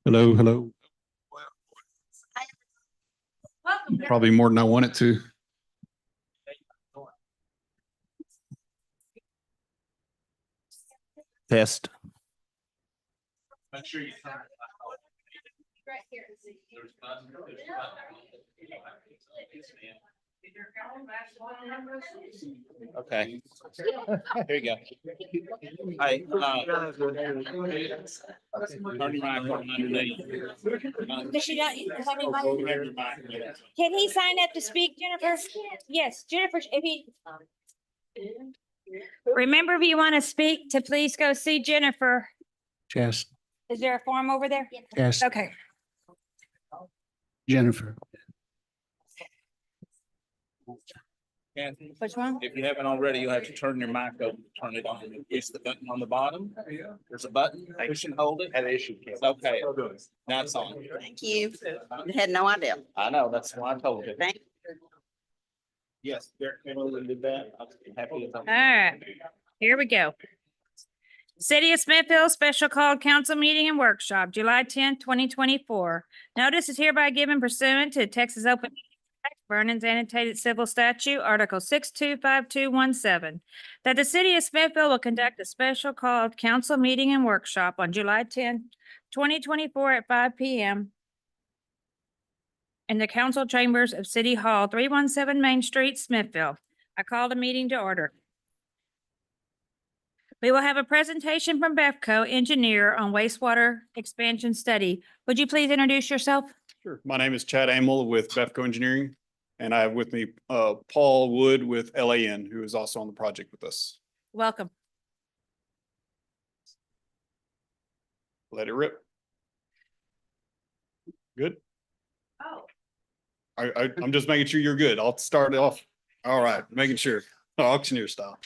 Hello, hello. Probably more than I wanted to. Test. Make sure you. Right here. Okay. Here you go. Hi. Turn your mic on underneath. Can he sign up to speak, Jennifer? Yes, Jennifer, if he. Remember, if you want to speak, to please go see Jennifer. Just, Is there a form over there? just Okay. Jennifer. Kathy, Which one? if you haven't already, you'll have to turn your mic over, turn it on, push the button on the bottom. There's a button, push and hold it. Okay, now it's on. Thank you. I had no idea. I know, that's why I told you. Thank you. Yes, Derek Kimberly did that. I'm happy to. All right, here we go. City of Smithfield Special Called Council Meeting and Workshop, July 10th, 2024. Notice is hereby given pursuant to Texas Open Meetings Act, Vernon's Annotated Civil Statute, Article 625217, that the City of Smithfield will conduct a special called council meeting and workshop on July 10th, 2024 at 5 p.m. in the council chambers of City Hall, 317 Main Street, Smithfield. I call the meeting to order. We will have a presentation from Bevco Engineer on wastewater expansion study. Would you please introduce yourself? Sure. My name is Chad Amel with Bevco Engineering, and I have with me Paul Wood with LAN, who is also on the project with us. Welcome. Let it rip. Good? Oh. I'm just making sure you're good. I'll start it off. All right, making sure. Auctioneer style.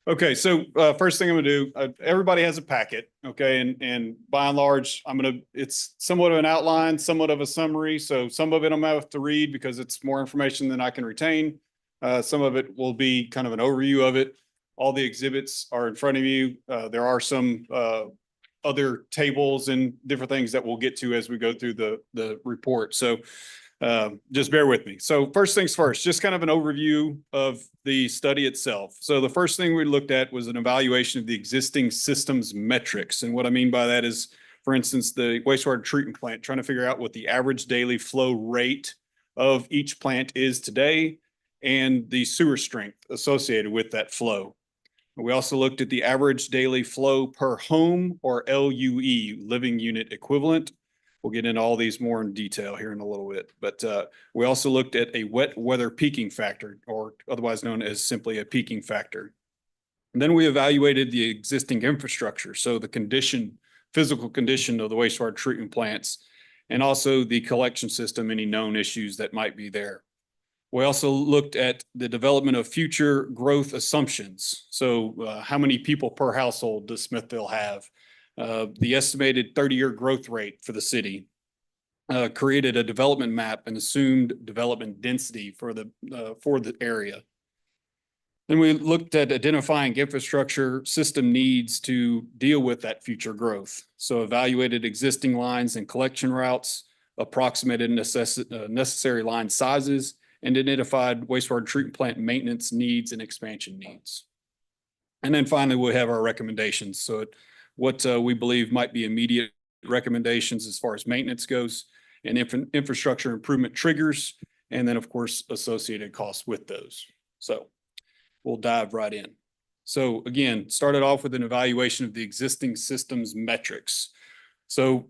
Okay, so first thing I'm gonna do, everybody has a packet, okay, and by and large, it's somewhat of an outline, somewhat of a summary. So some of it I'm gonna have to read because it's more information than I can retain. Some of it will be kind of an overview of it. All the exhibits are in front of you. There are some other tables and different things that we'll get to as we go through the report. So just bear with me. So first things first, just kind of an overview of the study itself. So the first thing we looked at was an evaluation of the existing systems metrics. And what I mean by that is, for instance, the wastewater treatment plant, trying to figure out what the average daily flow rate of each plant is today and the sewer strength associated with that flow. We also looked at the average daily flow per home, or LUE, living unit equivalent. We'll get into all these more in detail here in a little bit, but we also looked at a wet weather peaking factor, or otherwise known as simply a peaking factor. And then we evaluated the existing infrastructure, so the condition, physical condition of the wastewater treatment plants, and also the collection system, any known issues that might be there. We also looked at the development of future growth assumptions. So how many people per household does Smithville have? The estimated 30-year growth rate for the city, created a development map and assumed development density for the area. Then we looked at identifying infrastructure system needs to deal with that future growth. So evaluated existing lines and collection routes, approximated necessary line sizes, and identified wastewater treatment plant maintenance needs and expansion needs. And then finally, we have our recommendations. So what we believe might be immediate recommendations as far as maintenance goes, and infrastructure improvement triggers, and then of course associated costs with those. So we'll dive right in. So again, started off with an evaluation of the existing systems metrics. So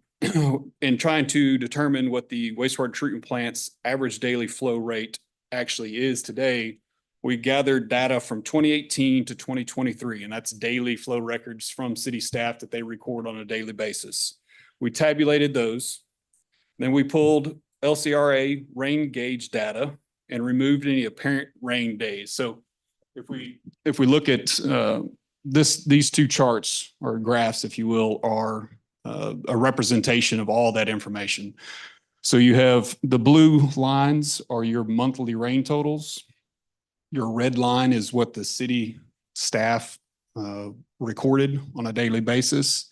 in trying to determine what the wastewater treatment plant's average daily flow rate actually is today, we gathered data from 2018 to 2023, and that's daily flow records from city staff that they record on a daily basis. We tabulated those. Then we pulled LCRA rain gauge data and removed any apparent rain days. So if we look at these two charts, or graphs, if you will, are a representation of all that information. So you have the blue lines are your monthly rain totals. Your red line is what the city staff recorded on a daily basis.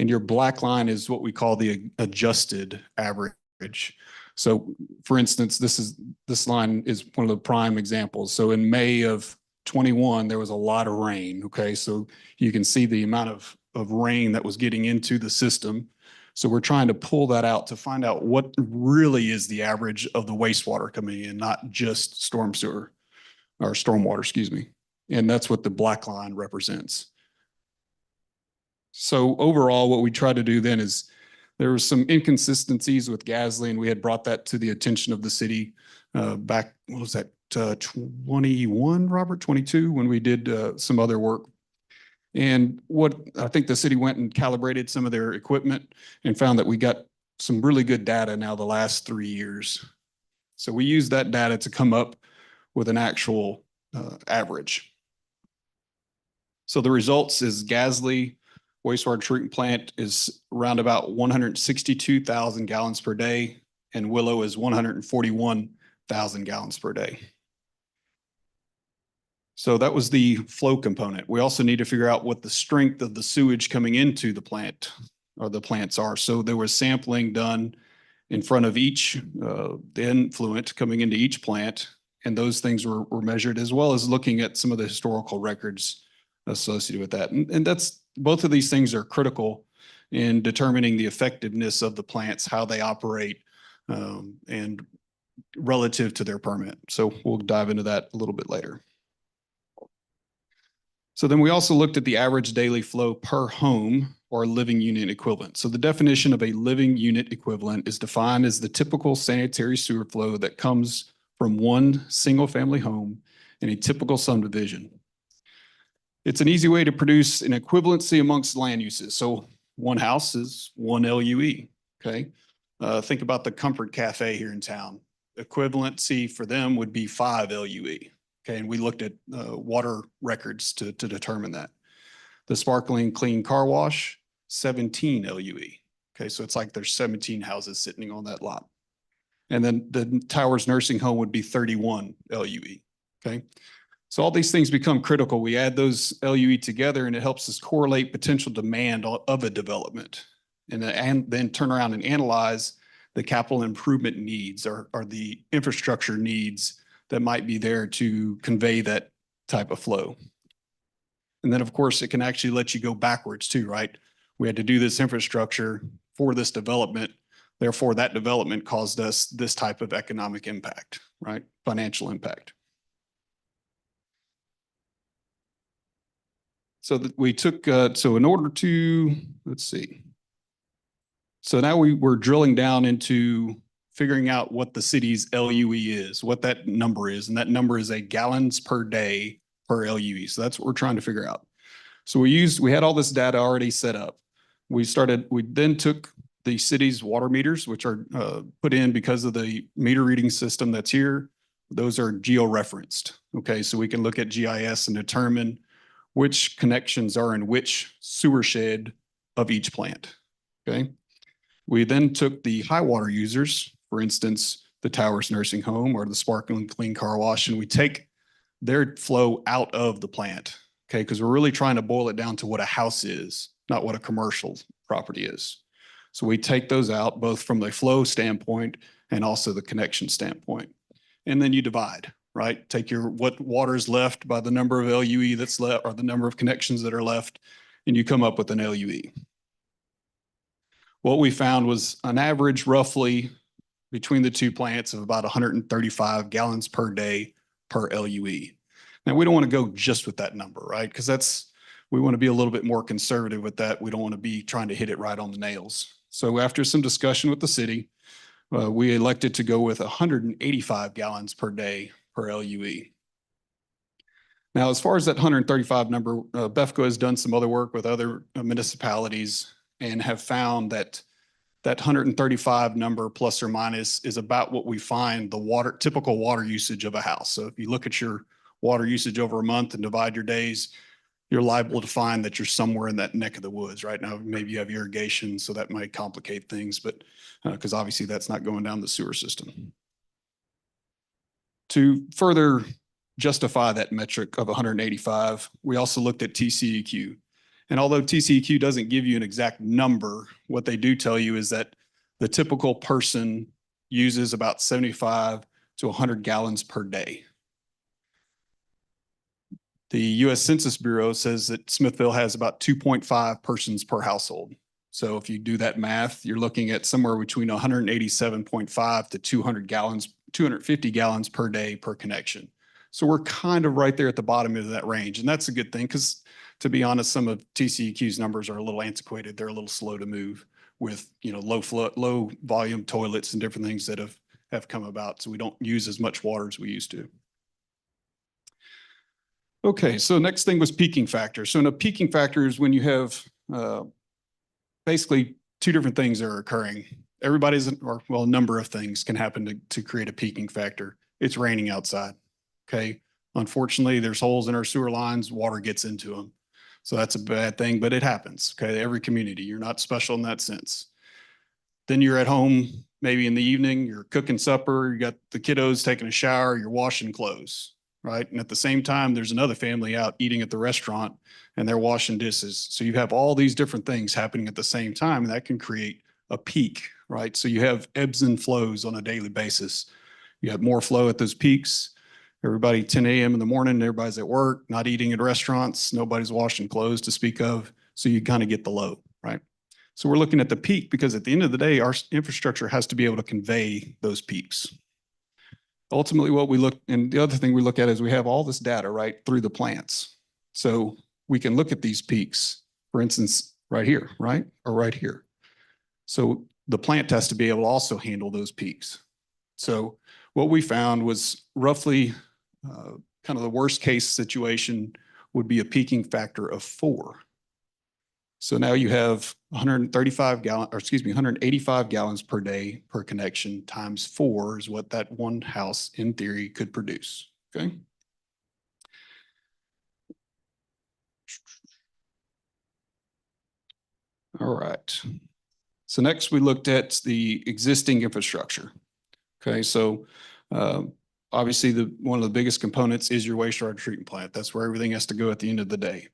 And your black line is what we call the adjusted average. So for instance, this line is one of the prime examples. So in May of 21, there was a lot of rain. Okay. So you can see the amount of rain that was getting into the system. So we're trying to pull that out to find out what really is the average of the wastewater coming in, not just storm sewer or stormwater, excuse me. And that's what the black line represents. So overall, what we try to do then is there was some inconsistencies with Gasly, and we had brought that to the attention of the city back, what was that, 21, Robert, 22, when we did some other work. And what I think the city went and calibrated some of their equipment and found that we got some really good data now the last 3 years. So we used that data to come up with an actual average. So the results is Gasly wastewater treatment plant is around about 162,000 gallons per day, and Willow is 141,000 gallons per day. So that was the flow component. We also need to figure out what the strength of the sewage coming into the plant or the plants are. So there was sampling done in front of each, the influent coming into each plant, and those things were measured, as well as looking at some of the historical records associated with that. And that's, both of these things are critical in determining the effectiveness of the plants, how they operate, and relative to their permit. So we'll dive into that a little bit later. So then we also looked at the average daily flow per home or living unit equivalent. So the definition of a living unit equivalent is defined as the typical sanitary sewer flow that comes from one single family home in a typical subdivision. It's an easy way to produce an equivalency amongst land uses. So one house is 1 LUE, okay? Think about the Comfort Cafe here in town. Equivalency for them would be 5 LUE, okay? And we looked at water records to determine that. The Sparkling Clean Car Wash, 17 LUE, okay? So it's like there's 17 houses sitting on that lot. And then the Towers Nursing Home would be 31 LUE, okay? So all these things become critical. We add those LUE together and it helps us correlate potential demand of a development and then turn around and analyze the capital improvement needs or the infrastructure needs that might be there to convey that type of flow. And then of course, it can actually let you go backwards too, right? We had to do this infrastructure for this development. Therefore, that development caused us this type of economic impact, right? Financial impact. So that we took, so in order to, let's see. So now we were drilling down into figuring out what the city's LUE is, what that number is. And that number is a gallons per day per LUE. So that's what we're trying to figure out. So we had all this data already set up. We then took the city's water meters, which are put in because of the meter reading system that's here. Those are geo-referenced. Okay, so we can look at GIS and determine which connections are in which sewer shed of each plant, okay? We then took the high water users, for instance, the Towers Nursing Home or the Sparkling Clean Car Wash, and we take their flow out of the plant, okay? Because we're really trying to boil it down to what a house is, not what a commercial property is. So we take those out both from the flow standpoint and also the connection standpoint. And then you divide, right? Take what water is left by the number of LUE that's left or the number of connections that are left, and you come up with an LUE. What we found was an average roughly between the two plants of about 135 gallons per day per LUE. Now we don't want to go just with that number, right? Because we want to be a little bit more conservative with that. We don't want to be trying to hit it right on the nails. So after some discussion with the city, we elected to go with 185 gallons per day per LUE. Now, as far as that 135 number, BEFCO has done some other work with other municipalities and have found that 135 number plus or minus is about what we find the typical water usage of a house. So if you look at your water usage over a month and divide your days, you're liable to find that you're somewhere in that neck of the woods. Right now, maybe you have irrigation, so that might complicate things, but because obviously that's not going down the sewer system. To further justify that metric of 185, we also looked at TCEQ. And although TCEQ doesn't give you an exact number, what they do tell you is that the typical person uses about 75 to 100 gallons per day. The U.S. Census Bureau says that Smithville has about 2.5 persons per household. So if you do that math, you're looking at somewhere between 187.5 to 250 gallons per day per connection. So we're kind of right there at the bottom of that range. And that's a good thing because, to be honest, some of TCEQ's numbers are a little antiquated. They're a little slow to move with, low volume toilets and different things that have come about. So we don't use as much water as we used to. Okay, so next thing was peaking factor. So in a peaking factor is when you have basically two different things are occurring. A number of things can happen to create a peaking factor. It's raining outside, okay? Unfortunately, there's holes in our sewer lines, water gets into them. So that's a bad thing, but it happens, okay? Every community, you're not special in that sense. Then you're at home, maybe in the evening, you're cooking supper, you got the kiddos taking a shower, you're washing clothes, right? And at the same time, there's another family out eating at the restaurant and they're washing dishes. So you have all these different things happening at the same time, and that can create a peak, right? So you have ebbs and flows on a daily basis. You have more flow at those peaks. Everybody 10 a.m. in the morning, everybody's at work, not eating at restaurants, nobody's washing clothes to speak of. So you kind of get the low, right? So we're looking at the peak because at the end of the day, our infrastructure has to be able to convey those peaks. Ultimately, and the other thing we look at is we have all this data, right, through the plants. So we can look at these peaks, for instance, right here, right, or right here. So the plant has to be able to also handle those peaks. So what we found was roughly kind of the worst case situation would be a peaking factor of 4. So now you have 185 gallons per day per connection times 4 is what that one house in theory could produce, okay? All right. So next we looked at the existing infrastructure. Okay, so obviously one of the biggest components is your wastewater treatment plant. That's where everything has to go at the end of the day.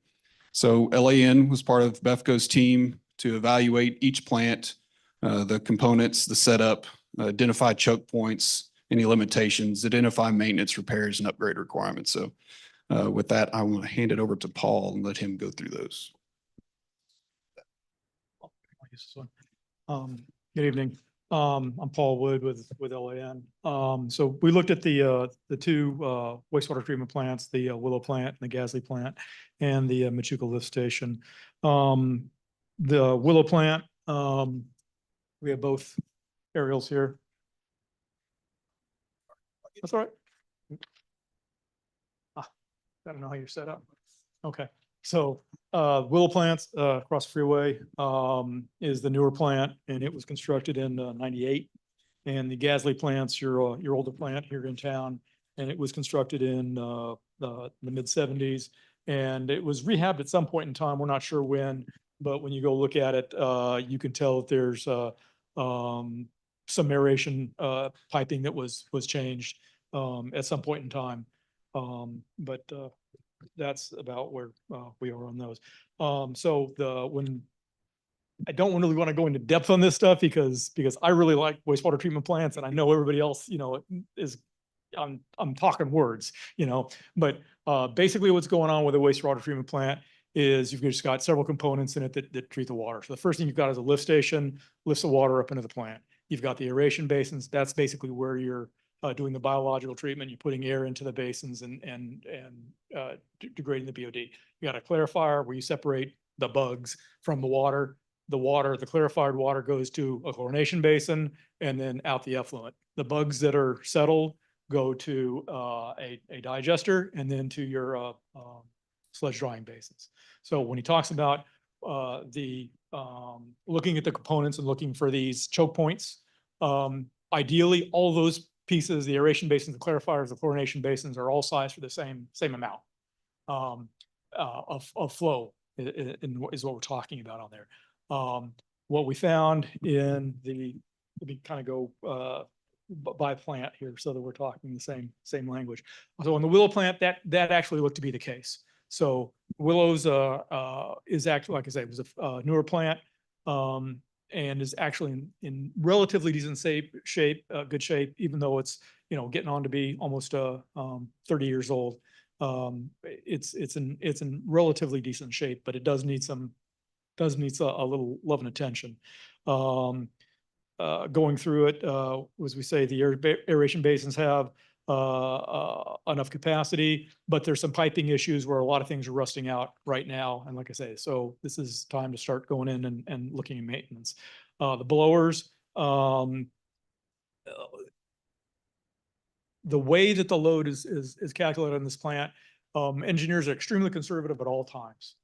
So LAN was part of BEFCO's team to evaluate each plant, the components, the setup, identify choke points, any limitations, identify maintenance, repairs, and upgrade requirements. So with that, I want to hand it over to Paul and let him go through those. Good evening. I'm Paul Wood with LAN. So we looked at the two wastewater treatment plants, the Willow plant and the Gasly plant, and the Machuca lift station. The Willow plant, we have both aerials here. That's all right. I don't know how you're set up. Okay. So Willow plants across the freeway is the newer plant, and it was constructed in 98. And the Gasly plant's your older plant here in town, and it was constructed in the mid 70s. And it was rehabbed at some point in time. We're not sure when, but when you go look at it, you can tell that there's some aeration piping that was changed at some point in time. But that's about where we are on those. So when I don't really want to go into depth on this stuff because I really like wastewater treatment plants, and I know everybody else, is I'm talking words, but basically what's going on with a wastewater treatment plant is you've just got several components in it that treat the water. So the first thing you've got is a lift station, lifts the water up into the plant. You've got the aeration basins. That's basically where you're doing the biological treatment. You're putting air into the basins and degrading the BOD. You got a clarifier where you separate the bugs from the water. The clarified water goes to a chlorination basin and then out the effluent. The bugs that are settled go to a digester and then to your sludge drying basins. So when he talks about looking at the components and looking for these choke points, ideally all those pieces, the aeration basins, the clarifiers, the chlorination basins are all sized for the same amount of flow is what we're talking about on there. What we found let me kind of go by plant here so that we're talking the same language. So on the Willow plant, that actually looked to be the case. So Willows, is actually, like I say, it was a newer plant. And is actually in relatively decent shape, good shape, even though it's, getting on to be almost, 30 years old. It's in relatively decent shape, but it does need a little love and attention. Going through it, as we say, the aeration basins have enough capacity, but there's some piping issues where a lot of things are rusting out right now. And like I say, so this is time to start going in and looking at maintenance. The blowers, the way that the load is calculated on this plant, engineers are extremely conservative at all times.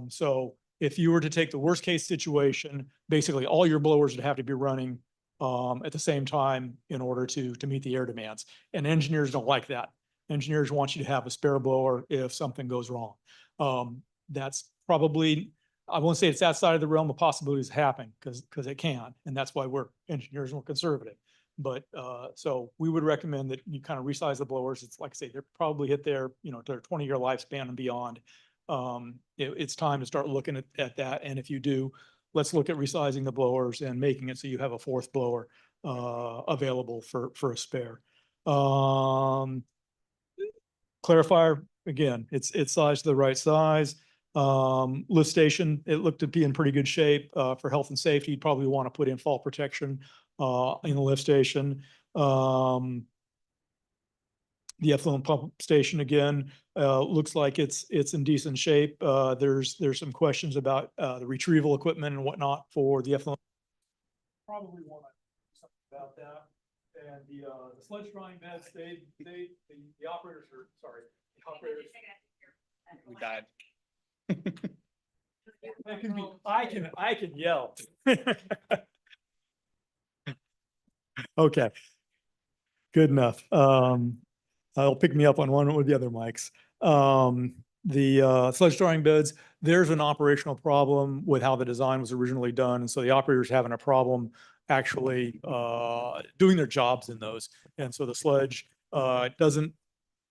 So if you were to take the worst case situation, basically all your blowers would have to be running at the same time in order to meet the air demands. And engineers don't like that. Engineers want you to have a spare blower if something goes wrong. That's probably, I won't say it's outside of the realm of possibilities happening because it can. And that's why we're engineers and we're conservative. But so we would recommend that you kind of resize the blowers. It's like I say, they're probably hit their, their 20-year lifespan and beyond. It's time to start looking at that. And if you do, let's look at resizing the blowers and making it so you have a fourth blower available for a spare. Clarifier, again, it's sized to the right size. Lift station, it looked to be in pretty good shape. For health and safety, you'd probably want to put in fall protection in the lift station. The effluent pump station, again, looks like it's in decent shape. There's some questions about the retrieval equipment and whatnot for the effluent. Probably want to do something about that. And the sludge drying beds, the operators are, sorry, the operators. We died. I can yell. Okay. Good enough. I'll pick me up on one with the other mics. The sludge drying beds, there's an operational problem with how the design was originally done. And so the operator's having a problem actually doing their jobs in those. And so the sludge doesn't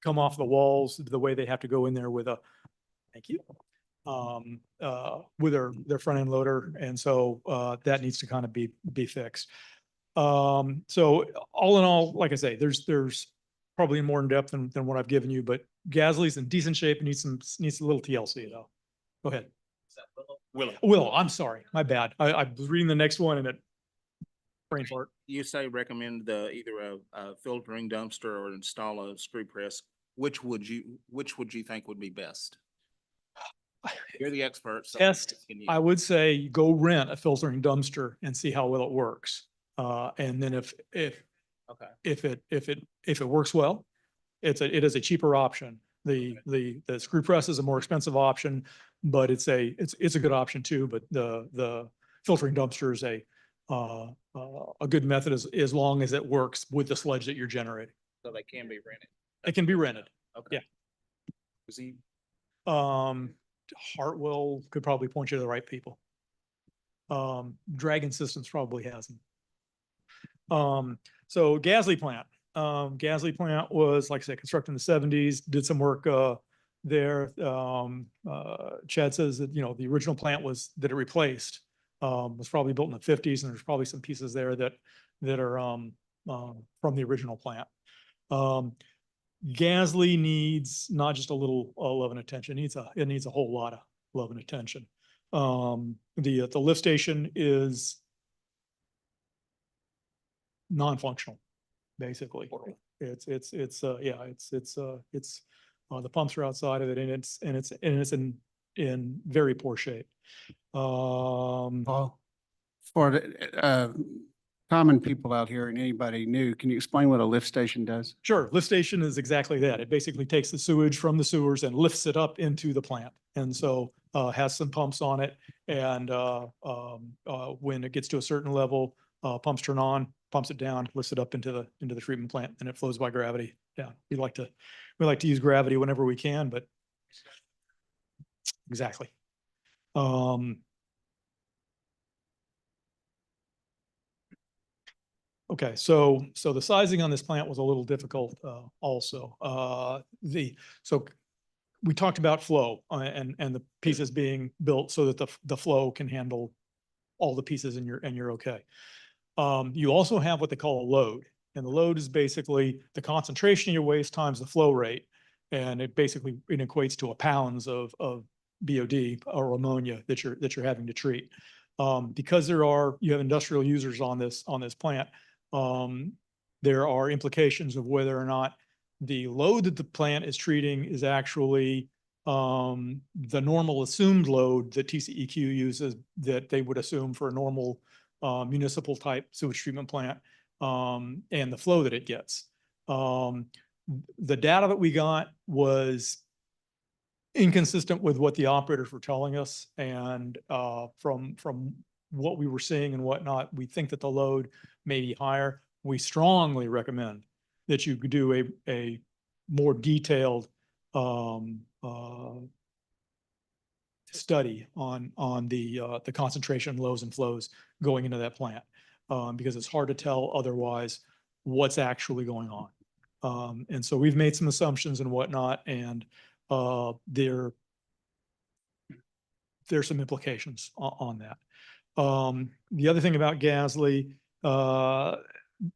come off the walls the way they have to go in there with a, thank you, with their front end loader. And so that needs to kind of be fixed. So all in all, like I say, there's probably more in depth than what I've given you, but Gasly's in decent shape and needs a little TLC though. Go ahead. Willow, I'm sorry, my bad. I was reading the next one and it brain fart. You say recommend either a filtering dumpster or install a screw press. Which would you think would be best? You're the expert. So I would say go rent a filtering dumpster and see how well it works. And then if it works well, it is a cheaper option. The screw press is a more expensive option, but it's a good option too. But the filtering dumpster is a good method as long as it works with the sludge that you're generating. So they can be rented. It can be rented. Okay. Yeah. Hartwell could probably point you to the right people. Dragon Systems probably has them. So Gasly plant. Gasly plant was, like I said, constructed in the 70s, did some work there. Chad says that, the original plant that it replaced was probably built in the 50s, and there's probably some pieces there that are from the original plant. Gasly needs not just a little love and attention, it needs a whole lot of love and attention. The lift station is non-functional, basically. It's the pumps are outside of it, and it's in very poor shape. For the common people out here and anybody new, can you explain what a lift station does? Sure. Lift station is exactly that. It basically takes the sewage from the sewers and lifts it up into the plant. And so has some pumps on it. And when it gets to a certain level, pumps turn on, pumps it down, lifts it up into the treatment plant, and it flows by gravity down. We like to use gravity whenever we can, but exactly. Okay, so the sizing on this plant was a little difficult also. So we talked about flow and the pieces being built so that the flow can handle all the pieces and you're okay. You also have what they call a load, and the load is basically the concentration of your waste times the flow rate. And it basically, it equates to a pounds of BOD or ammonia that you're having to treat. Because you have industrial users on this plant, there are implications of whether or not the load that the plant is treating is actually the normal assumed load that TCEQ uses that they would assume for a normal municipal type sewage treatment plant, and the flow that it gets. The data that we got was inconsistent with what the operators were telling us, and from what we were seeing and whatnot, we think that the load may be higher. We strongly recommend that you do a more detailed study on the concentration lows and flows going into that plant, because it's hard to tell otherwise what's actually going on. And so we've made some assumptions and whatnot, and there's some implications on that. The other thing about Gasly,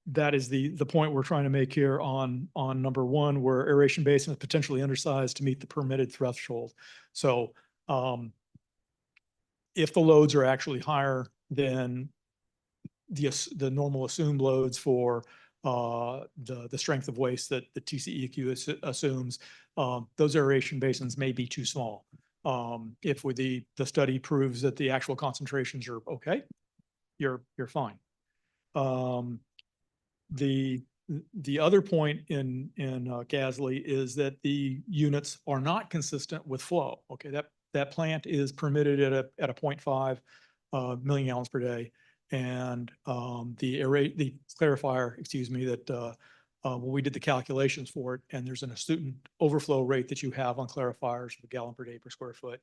that is the point we're trying to make here on number one, where aeration basin is potentially undersized to meet the permitted threshold. So if the loads are actually higher than the normal assumed loads for the strength of waste that the TCEQ assumes, those aeration basins may be too small. If the study proves that the actual concentrations are okay, you're fine. The other point in Gasly is that the units are not consistent with flow. Okay, that plant is permitted at a 0.5 million gallons per day, and the clarifier, excuse me, that when we did the calculations for it, and there's an assumed overflow rate that you have on clarifiers, a gallon per day per square foot.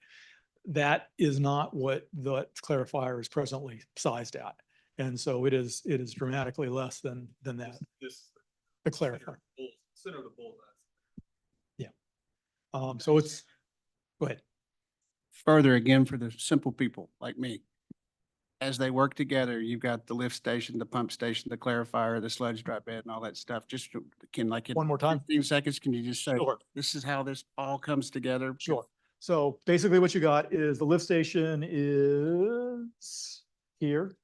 That is not what the clarifier is presently sized at. And so it is dramatically less than that. The clarifier. Center of the bullseye. Yeah. So it's, go ahead. Further again, for the simple people like me, as they work together, you've got the lift station, the pump station, the clarifier, the sludge dry bed and all that stuff. Just in One more time. 15 seconds, can you just say, Sure. this is how this all comes together? Sure. So basically what you got is the lift station is here,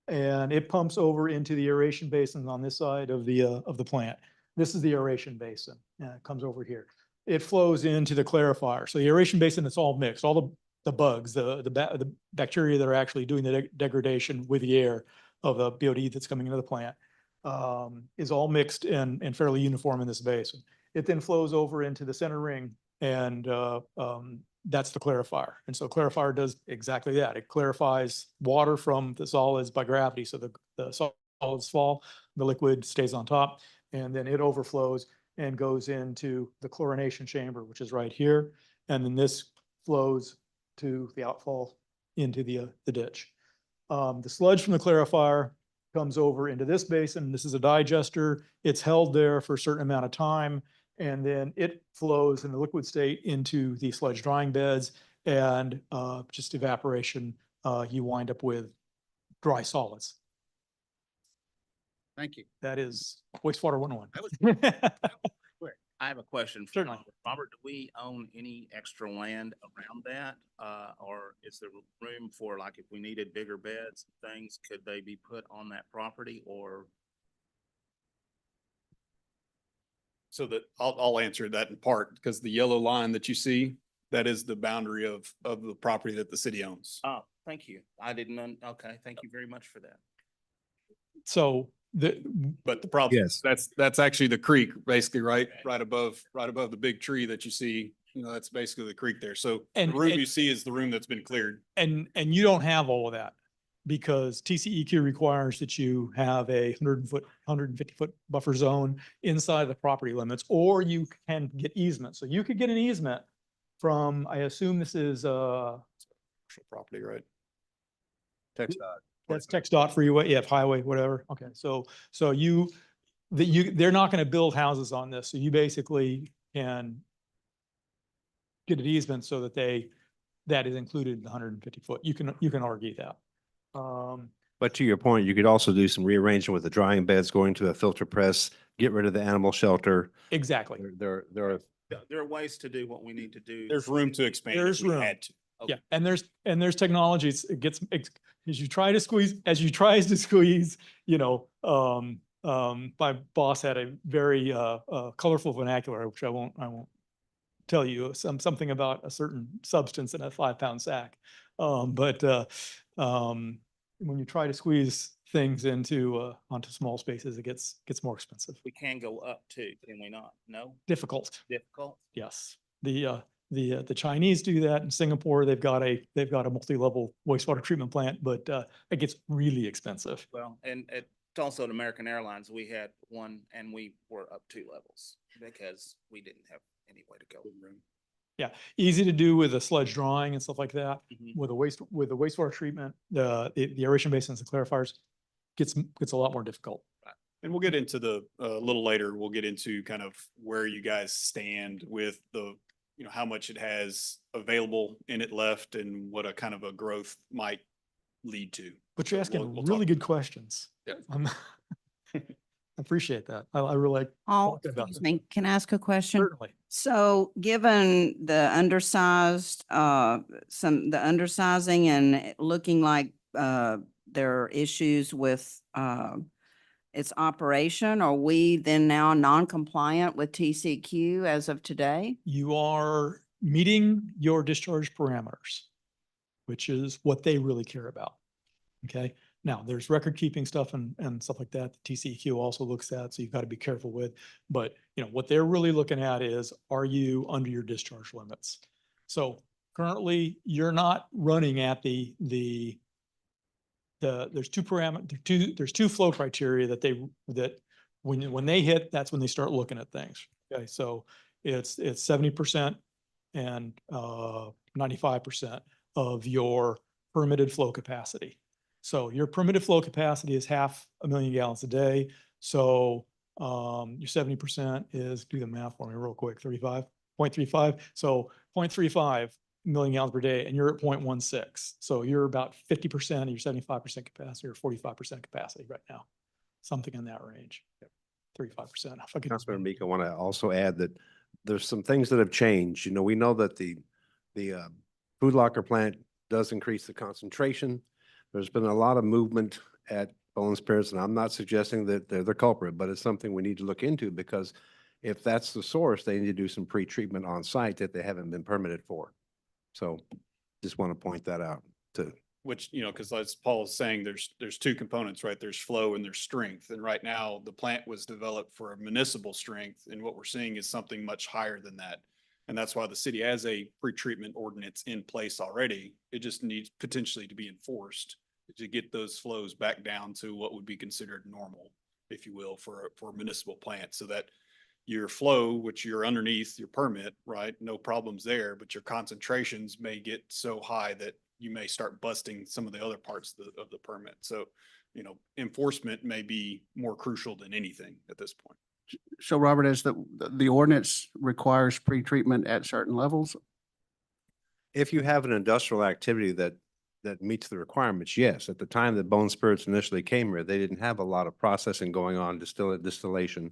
and it pumps over into the aeration basin on this side of the plant. This is the aeration basin, and it comes over here. It flows into the clarifier. So the aeration basin, it's all mixed. All the bugs, the bacteria that are actually doing the degradation with the air of the BOD that's coming into the plant, is all mixed and fairly uniform in this basin. It then flows over into the center ring, and that's the clarifier. And so clarifier does exactly that. It clarifies water from the solids by gravity. So the solids fall, the liquid stays on top, and then it overflows and goes into the chlorination chamber, which is right here. And then this flows to the outfall into the ditch. The sludge from the clarifier comes over into this basin. This is a digester. It's held there for a certain amount of time, and then it flows in the liquid state into the sludge drying beds, and just evaporation, you wind up with dry solids. Thank you. That is wastewater 101. I have a question. for Certainly. Robert, do we own any extra land around that? Or is there room for, like, if we needed bigger beds and things, could they be put on that property, or? So that I'll answer that in part, because the yellow line that you see, that is the boundary of the property that the city owns. Oh, thank you. I didn't, okay, thank you very much for that. So But the problem, Yes. that's actually the creek, basically, right above the big tree that you see. You know, that's basically the creek there. So the And- room and- you see is the room that's been cleared. and you don't have all of that, because TCEQ requires that you have a 150-foot buffer zone inside the property limits, or you can get easement. So you could get an easement from, I assume this is, Commercial property, right? Text dot. that's Tex dot freeway, yeah, highway, whatever. Okay, so they're not going to build houses on this. So you basically can get an easement so that that is included in the 150 foot. You can argue that. But to your point, you could also do some rearranging with the drying beds, going to a filter press, get rid of the animal shelter. Exactly. There are, There are ways to do what we need to do. There's room to expand if There's we room. had to. Yeah, and there's technologies, as you try to squeeze, my boss had a very colorful vernacular, which I won't tell you, something about a certain substance in a 5-pound sack. When you try to squeeze things onto small spaces, it gets more expensive, We can go up too, can we not? No? difficult. Difficult? Yes, the Chinese do that in Singapore. They've got a multi-level wastewater treatment plant, but it gets really expensive. Well, and at also at American Airlines, we had one and we were up 2 levels because we didn't have any way to go. Yeah, easy to do with a sludge drawing and stuff like that. Mhm. With the wastewater treatment, the aeration basins and clarifiers gets a lot more difficult. And we'll get into a little later, we'll get into kind of where you guys stand with how much it has available in it left and what a kind of a growth might lead to. But you're So asking we'll really talk- good questions. Yeah. I appreciate that. I really Oh, talk about excuse that. me, can I ask a question? Certainly. So given the undersized, the undersizing and it looking like, there are issues with, its operation, are we then now non-compliant with TCQ as of today? You are meeting your discharge parameters, which is what they really care about. Okay, now there's record keeping stuff and stuff like that. The TCEQ also looks at, so you've got to be careful with. But what they're really looking at is, are you under your discharge limits? So currently, you're not running at there's two flow criteria that when they hit, that's when they start looking at things. Okay, so it's 70% and 95% of your permitted flow capacity. So your permitted flow capacity is 500,000 gallons a day. So your 70% is, do the math for me real quick, 0.35. So 0.35 million gallons per day, and you're at 0.16. So you're about 50% of your 75% capacity or 45% capacity right now, something in that range. 35%. If I could- Councilmember Meek, I want to also add that there's some things that have changed. We know that the food locker plant does increase the concentration. There's been a lot of movement at Bone Spirits, and I'm not suggesting that they're the culprit, but it's something we need to look into, because if that's the source, they need to do some pre-treatment on site that they haven't been permitted for. So just want to point that out too. Which, because as Paul is saying, there's two components, right? There's flow and there's strength. And right now, the plant was developed for a municipal strength, and what we're seeing is something much higher than that. And that's why the city has a pretreatment ordinance in place already. It just needs potentially to be enforced to get those flows back down to what would be considered normal, if you will, for a municipal plant, so that your flow, which you're underneath your permit, right? No problems there, but your concentrations may get so high that you may start busting some of the other parts of the permit. So, enforcement may be more crucial than anything at this point. So Robert, as the ordinance requires pre-treatment at certain levels? If you have an industrial activity that meets the requirements, yes. At the time that Bone Spirits initially came here, they didn't have a lot of processing going on, distillation.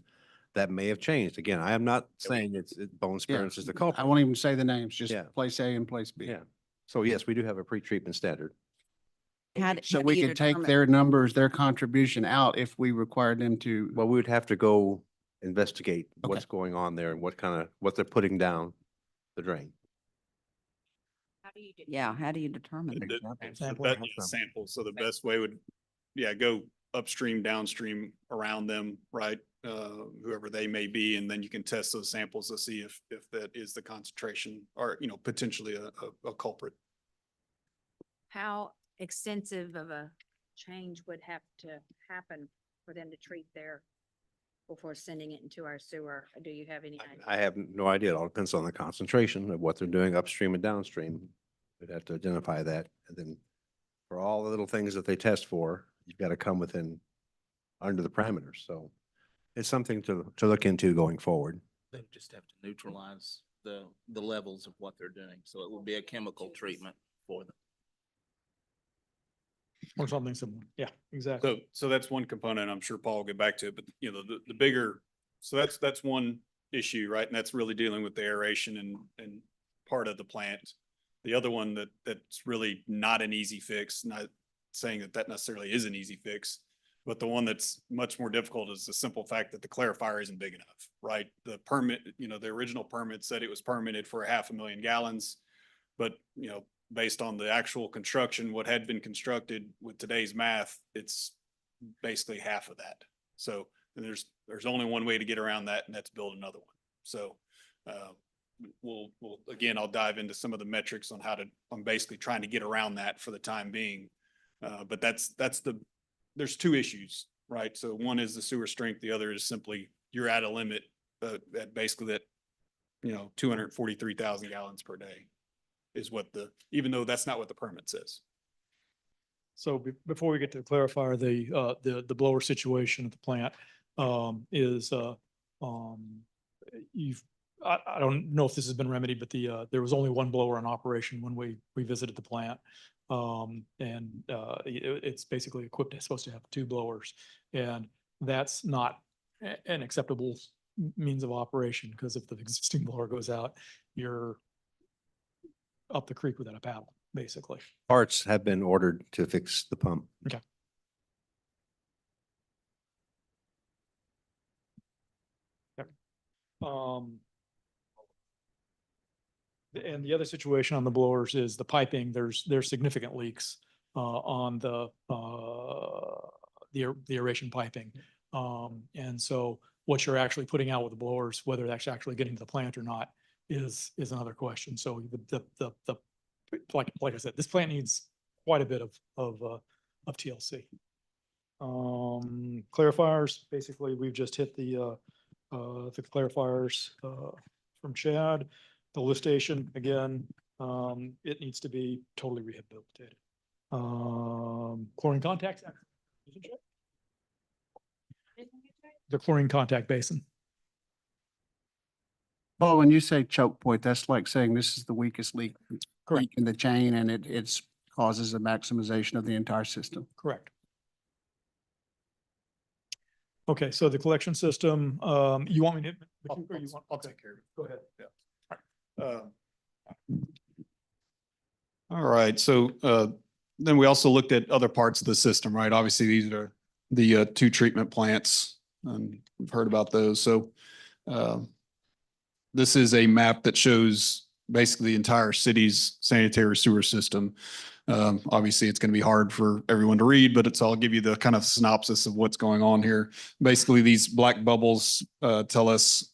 That may have changed. Again, I am not saying Bone Yeah, Spirits is the I culprit. won't even say the names, just Yeah. place A and place B. Yeah. So yes, we do have a pre-treatment standard. So how do we you could take determine- their numbers, their contribution out if we required them to. Well, we would have to go investigate Okay. what's going on there and what they're putting down the drain. Yeah, how do you determine? The- Sample. Sample. So the best way would, go upstream, downstream around them, right? Whoever they may be, and then you can test those samples to see if that is the concentration or, potentially a culprit. How extensive of a change would have to happen for them to treat before sending it into our sewer? Do you have any idea? I have no idea. It all depends on the concentration of what they're doing upstream and downstream. We'd have to identify that. And then for all the little things that they test for, you've got to come under the parameters. So it's something to look into going forward. They just have to neutralize the levels of what they're doing. So it will be a chemical treatment for them. Or something similar. Yeah, exactly. So that's one component. I'm sure Paul will get back to it, but you know, the bigger, so that's one issue, right? And that's really dealing with the aeration and part of the plant. The other one that's really not an easy fix, not saying that necessarily is an easy fix, but the one that's much more difficult is the simple fact that the clarifier isn't big enough, right? The permit, you know, the original permit said it was permitted for 500,000 gallons, but you know, based on the actual construction, what had been constructed with today's math, it's basically half of that. So and there's only one way to get around that, and that's build another one. So we'll again, I'll dive into some of the metrics on I'm basically trying to get around that for the time being. But there's two issues, right? So one is the sewer strength. The other is simply you're at a limit at basically that, you know, 243,000 gallons per day is what even though that's not what the permit says. So before we get to the clarifier, the blower situation at the plant is I don't know if this has been remedied, but there was only one blower in operation when we visited the plant. It's basically equipped, it's supposed to have two blowers, and that's not an acceptable means of operation, because if the existing blower goes out, you're up the creek without a paddle, basically. Parts have been ordered to fix the pump. Okay. And the other situation on the blowers is the piping. There's significant leaks on the aeration piping. And so what you're actually putting out with the blowers, whether that's actually getting to the plant or not, is another question. So like I said, this plant needs quite a bit of TLC. Clarifiers, basically, we've just hit the clarifiers from Chad. The lift station, again, it needs to be totally rehabilitated. Chlorine contacts. The chlorine contact basin. Well, when you say choke point, that's like saying this is the weakest leak Correct. in the chain, and it's causes a maximization of the entire system. Correct. Okay, so the collection system, you want me to? I'll take care of it. Go ahead. All right, so then we also looked at other parts of the system, right? Obviously, these are the two treatment plants. We've heard about those. So this is a map that shows basically the entire city's sanitary sewer system. Obviously, it's going to be hard for everyone to read, but I'll give you the kind of synopsis of what's going on here. Basically, these black bubbles tell us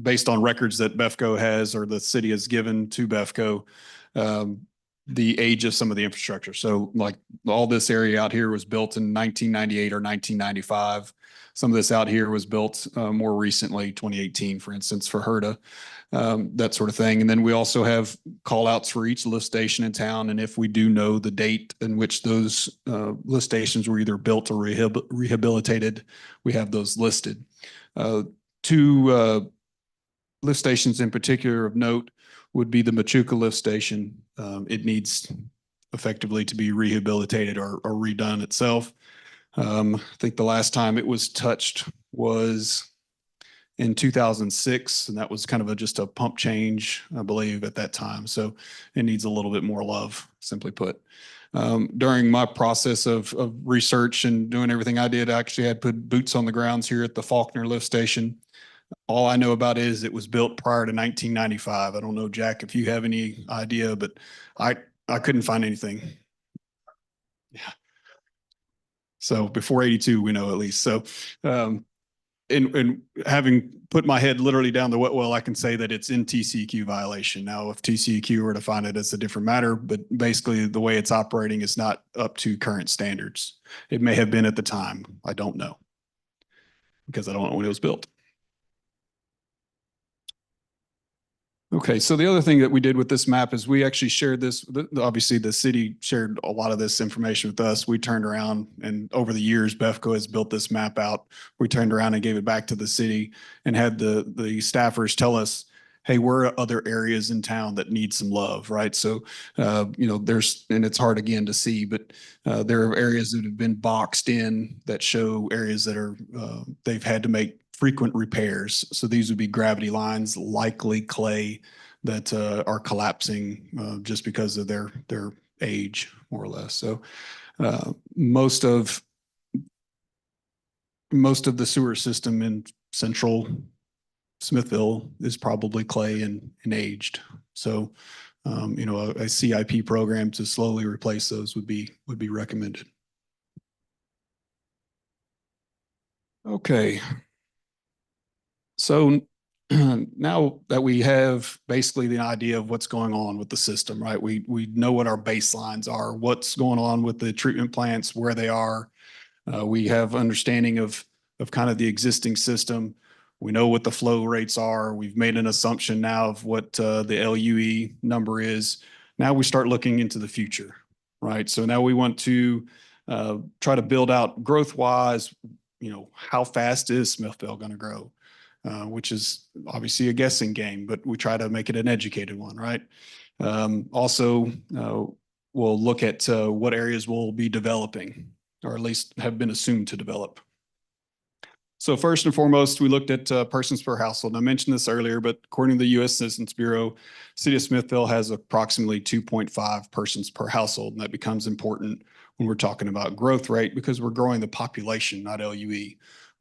based on records that BEFCO has or the city has given to BEFCO, the age of some of the infrastructure. So like all this area out here was built in 1998 or 1995. Some of this out here was built more recently, 2018, for instance, for HERDA, that sort of thing. And then we also have call outs for each lift station in town. And if we do know the date in which those lift stations were either built or rehabilitated, we have those listed. Two lift stations in particular of note would be the Machuca lift station. It needs effectively to be rehabilitated or redone itself. I think the last time it was touched was in 2006, and that was kind of just a pump change, I believe, at that time. So it needs a little bit more love, simply put. During my process of research and doing everything I did, I actually had put boots on the grounds here at the Faulkner lift station. All I know about it is it was built prior to 1995. I don't know, Jack, if you have any idea, but I couldn't find anything. Yeah. So before 82, we know at least. So in having put my head literally down the wet well, I can say that it's in TCEQ violation. Now, if TCEQ were to find it, it's a different matter, but basically the way it's operating is not up to current standards. It may have been at the time. I don't know because I don't know when it was built. Okay, so the other thing that we did with this map is we actually shared this, obviously the city shared a lot of this information with us. We turned around and over the years, BEFCO has built this map out. We turned around and gave it back to the city and had the staffers tell us, hey, where are other areas in town that need some love, right? So, there's, and it's hard again to see, but there are areas that have been boxed in that show areas that are, they've had to make frequent repairs. So these would be gravity lines, likely clay that are collapsing just because of their age, more or less. So most of the sewer system in central Smithville is probably clay and aged. So, a CIP program to slowly replace those would be recommended. Okay. So now that we have basically the idea of what's going on with the system, right? We know what our baselines are, what's going on with the treatment plants, where they are. We have understanding of kind of the existing system. We know what the flow rates are. We've made an assumption now of what the LUE number is. Now we start looking into the future, right? So now we want to try to build out growth-wise, how fast is Smithville going to grow? Which is obviously a guessing game, but we try to make it an educated one, right? Also, we'll look at what areas we'll be developing, or at least have been assumed to develop. So first and foremost, we looked at persons per household. I mentioned this earlier, but according to the U.S. Census Bureau, City of Smithville has approximately 2.5 persons per household, and that becomes important when we're talking about growth rate because we're growing the population, not LUE.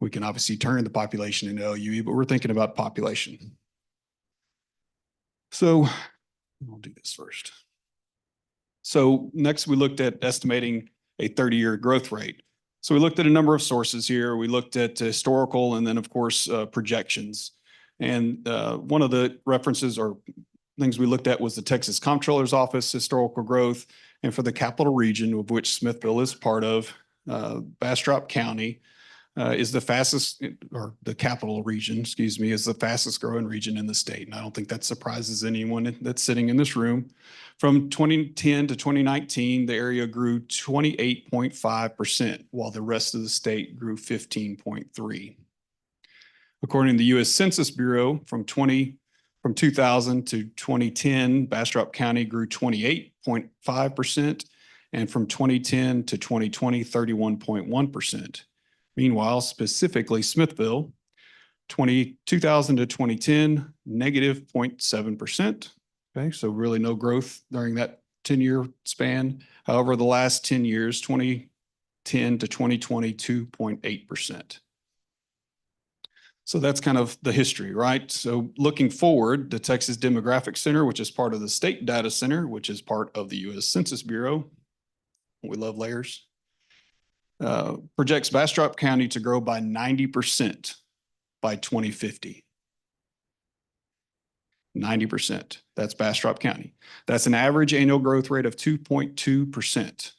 We can obviously turn the population into LUE, but we're thinking about population. So I'll do this first. So next we looked at estimating a 30-year growth rate. So we looked at a number of sources here. We looked at historical and then of course projections. And one of the references or things we looked at was the Texas Comptroller's Office historical growth. And for the capital region of which Smithville is part of, Bastrop County, is the fastest, or the capital region, excuse me, is the fastest growing region in the state. And I don't think that surprises anyone that's sitting in this room. From 2010 to 2019, the area grew 28.5%, while the rest of the state grew 15.3%. According to the U.S. Census Bureau, from 2000 to 2010, Bastrop County grew 28.5%, and from 2010 to 2020, 31.1%. Meanwhile, specifically Smithville, 2000 to 2010, negative 0.7%. Okay, so really no growth during that 10-year span. However, the last 10 years, 2010 to 2020, 2.8%. So that's kind of the history, right? So looking forward, the Texas Demographic Center, which is part of the State Data Center, which is part of the U.S. Census Bureau. We love layers. Projects Bastrop County to grow by 90% by 2050. 90%. That's Bastrop County. That's an average annual growth rate of 2.2%.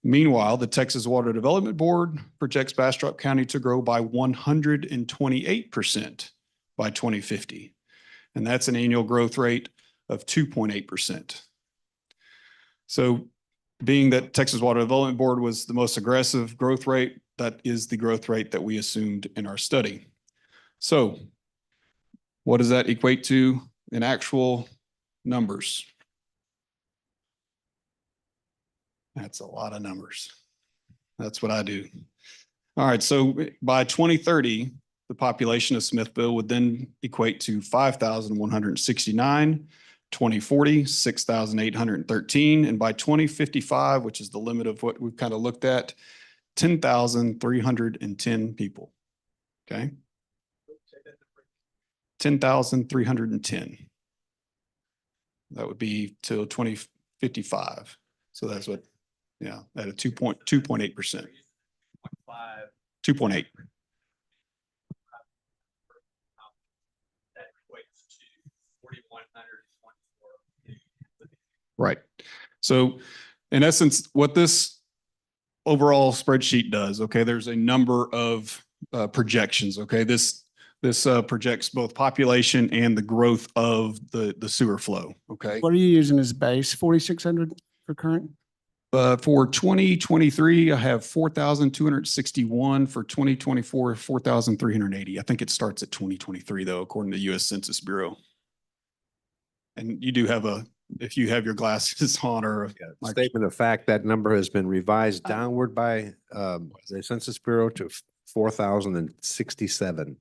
Meanwhile, the Texas Water Development Board projects Bastrop County to grow by 128% by 2050. And that's an annual growth rate of 2.8%. So being that Texas Water Development Board was the most aggressive growth rate, that is the growth rate that we assumed in our study. So what does that equate to in actual numbers? That's a lot of numbers. That's what I do. All right, so by 2030, the population of Smithville would then equate to 5,169. 2040, 6,813. And by 2055, which is the limit of what we've kind of looked at, 10,310 people. Okay. 10,310. That would be till 2055. So that's what, yeah, at a 2.8%. 2.8. That equates to 4,124. Right. So in essence, what this overall spreadsheet does, okay, there's a number of projections, okay? This projects both population and the growth of the sewer flow, okay? What are you using as base? 4,600 for current? For 2023, I have 4,261. For 2024, 4,380. I think it starts at 2023 though, according to the U.S. Census Bureau. And you do have if you have your glasses on or. Yeah, Like- Statement of fact, that number has been revised downward by the Census Bureau to 4,067.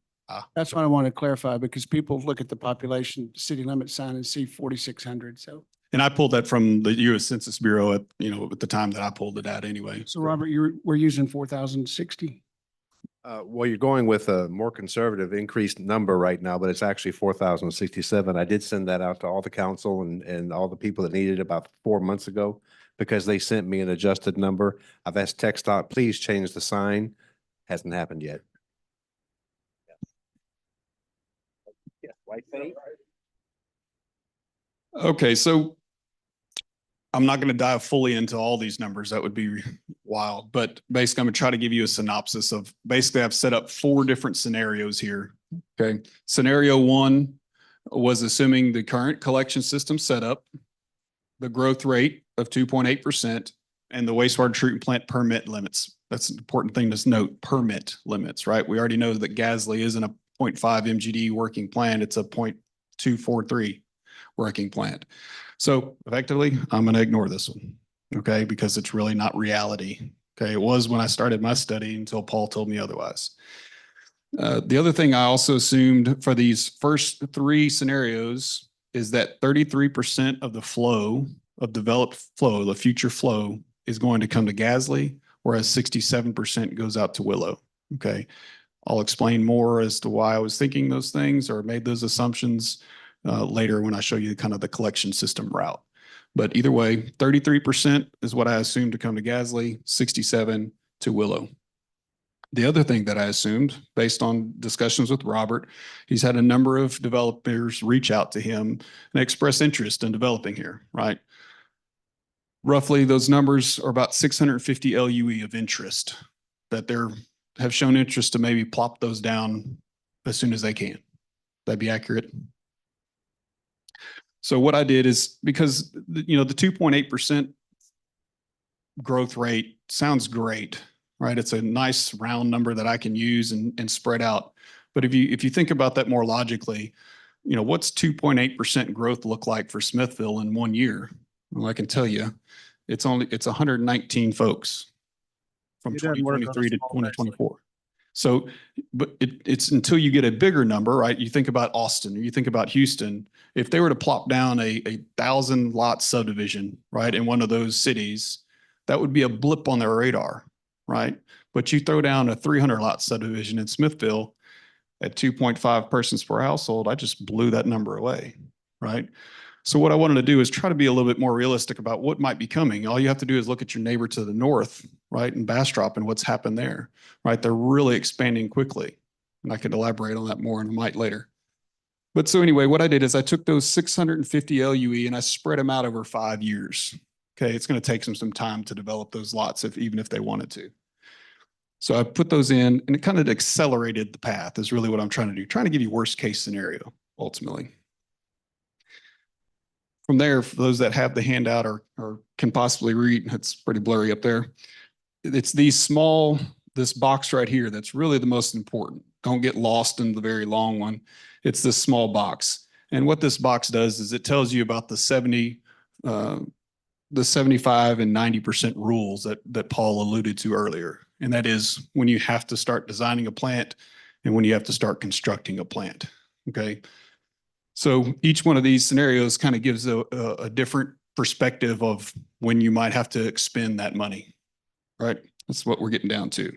That's what I want to clarify because people look at the population city limit sign and see 4,600. So, And I pulled that from the US Census Bureau at the time that I pulled it out anyway. so Robert, we're using 4,060. Well, you're going with a more conservative increased number right now, but it's actually 4,067. I did send that out to all the council and all the people that needed it about 4 months ago because they sent me an adjusted number. I've asked TxDOT, please change the sign. Hasn't happened yet. Yeah, white paint. Okay, so I'm not going to dive fully into all these numbers. That would be wild, but basically I'm going to try to give you a synopsis of basically I've set up 4 different scenarios here. Okay. Scenario 1 was assuming the current collection system setup, the growth rate of 2.8% and the wastewater treatment plant permit limits. That's an important thing to note, permit limits, right? We already know that Gasly isn't a 0.5 MGD working plant. It's a 0.243 working plant. So effectively, I'm going to ignore this one, okay, because it's really not reality. Okay, it was when I started my study until Paul told me otherwise. The other thing I also assumed for these first 3 scenarios is that 33% of the flow of developed flow, the future flow, is going to come to Gasly, whereas 67% goes out to Willow. Okay, I'll explain more as to why I was thinking those things or made those assumptions later when I show you kind of the collection system route. But either way, 33% is what I assumed to come to Gasly, 67 to Willow. The other thing that I assumed based on discussions with Robert, he's had a number of developers reach out to him and express interest in developing here, right? Roughly those numbers are about 650 LUE of interest that have shown interest to maybe plop those down as soon as they can. That'd be accurate. So what I did is because, the 2.8% growth rate sounds great, right? It's a nice round number that I can use and spread out. But if you think about that more logically, what's 2.8% growth look like for Smithville in 1 year? Well, I can tell you, it's 119 folks from It doesn't work on a 2023 to small place. 2024. So, but it's until you get a bigger number, right? You think about Austin, or you think about Houston. If they were to plop down a 1,000 lot subdivision, right, in one of those cities, that would be a blip on their radar, right? But you throw down a 300 lot subdivision in Smithville at 2.5 persons per household, I just blew that number away, right? So what I wanted to do is try to be a little bit more realistic about what might be coming. All you have to do is look at your neighbor to the north, right, in Bastrop and what's happened there, right? They're really expanding quickly. And I could elaborate on that more in a mic later. But so anyway, what I did is I took those 650 LUE and I spread them out over 5 years. Okay, it's going to take some time to develop those lots even if they wanted to. So I put those in and it kind of accelerated the path is really what I'm trying to do, trying to give you worst case scenario ultimately. From there, for those that have the handout or can possibly read, it's pretty blurry up there. It's this box right here that's really the most important. Don't get lost in the very long one. It's this small box. And what this box does is it tells you about the 75 and 90% rules that Paul alluded to earlier. And that is when you have to start designing a plant and when you have to start constructing a plant. Okay. So each one of these scenarios kind of gives a different perspective of when you might have to expend that money, right? That's what we're getting down to.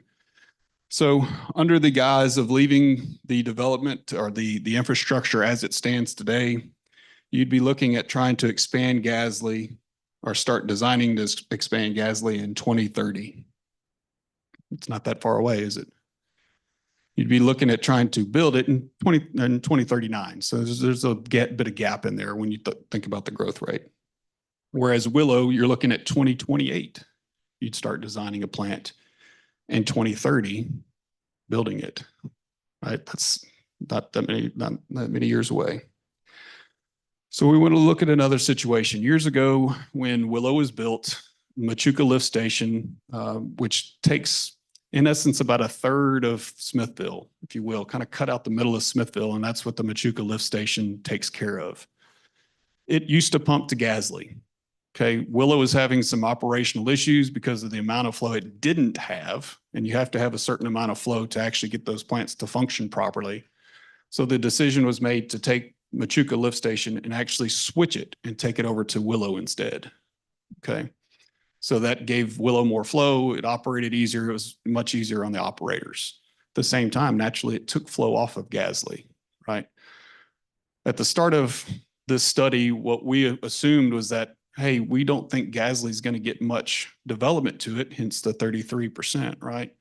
So under the guise of leaving the development or the infrastructure as it stands today, you'd be looking at trying to expand Gasly or start designing to expand Gasly in 2030. It's not that far away, is it? You'd be looking at trying to build it in 2039. So there's a bit of gap in there when you think about the growth rate. Whereas Willow, you're looking at 2028. You'd start designing a plant in 2030, building it, right? That's not that many years away. So we want to look at another situation. Years ago, when Willow was built, Machuca Lift Station, which takes in essence about 1/3 of Smithville, if you will, kind of cut out the middle of Smithville, and that's what the Machuca Lift Station takes care of. It used to pump to Gasly. Okay, Willow is having some operational issues because of the amount of flow it didn't have, and you have to have a certain amount of flow to actually get those plants to function properly. So the decision was made to take Machuca lift station and actually switch it and take it over to Willow instead. Okay, so that gave Willow more flow. It operated easier. It was much easier on the operators. At the same time, naturally, it took flow off of Gasly, right? At the start of this study, what we assumed was that, hey, we don't think Gasly is going to get much development to it, hence the 33%, right?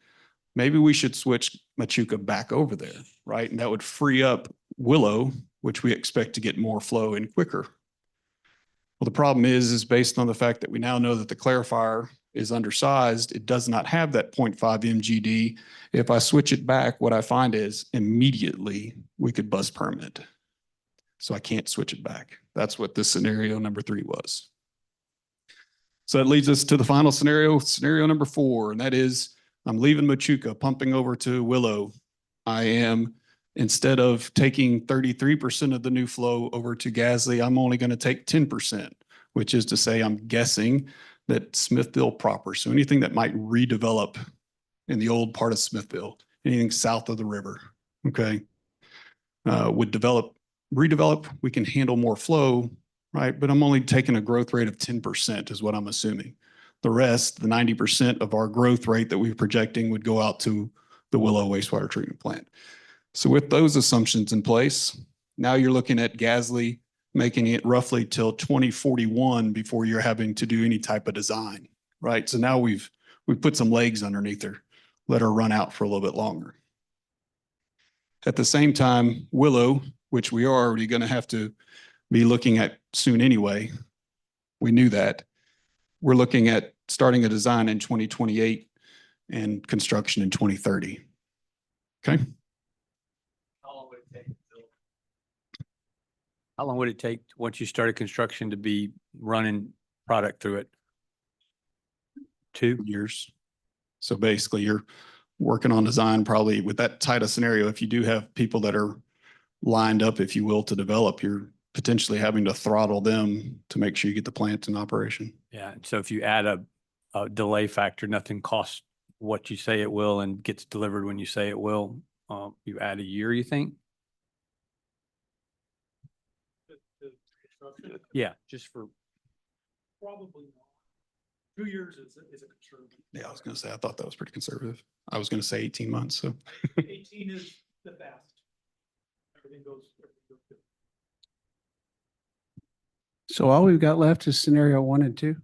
Maybe we should switch Machuca back over there, right? And that would free up Willow, which we expect to get more flow in quicker. Well, the problem is based on the fact that we now know that the clarifier is undersized, it does not have that 0.5 MGD. If I switch it back, what I find is immediately we could bust permit. So I can't switch it back. That's what this scenario number 3 was. So that leads us to the final scenario, scenario number 4, and that is I'm leaving Machuca, pumping over to Willow. I am, instead of taking 33% of the new flow over to Gasly, I'm only going to take 10%, which is to say I'm guessing that Smithville proper, so anything that might redevelop in the old part of Smithville, anything south of the river, okay, would redevelop, we can handle more flow, right? But I'm only taking a growth rate of 10% is what I'm assuming. The rest, the 90% of our growth rate that we're projecting would go out to the Willow wastewater treatment plant. So with those assumptions in place, now you're looking at Gasly making it roughly till 2041 before you're having to do any type of design, right? So now we've put some legs underneath her, let her run out for a little bit longer. At the same time, Willow, which we are already going to have to be looking at soon anyway, we knew that. We're looking at starting a design in 2028 and construction in 2030. Okay. How long would it take to build? How long would it take, once you started construction, to be running product through it? 2 years. So basically you're working on design probably with that tight a scenario. If you do have people that are lined up, if you will, to develop, you're potentially having to throttle them to make sure you get the plant in operation. Yeah, so if you add a delay factor, nothing costs what you say it will and gets delivered when you say it will. You add a year, you think? Yeah, just for, Probably not. 2 years is a conservative. Yeah, I was going to say, I thought that was pretty conservative. I was going to say 18 months. So 18 is the fastest. Everything goes good. So all we've got left is scenario 1 and 2.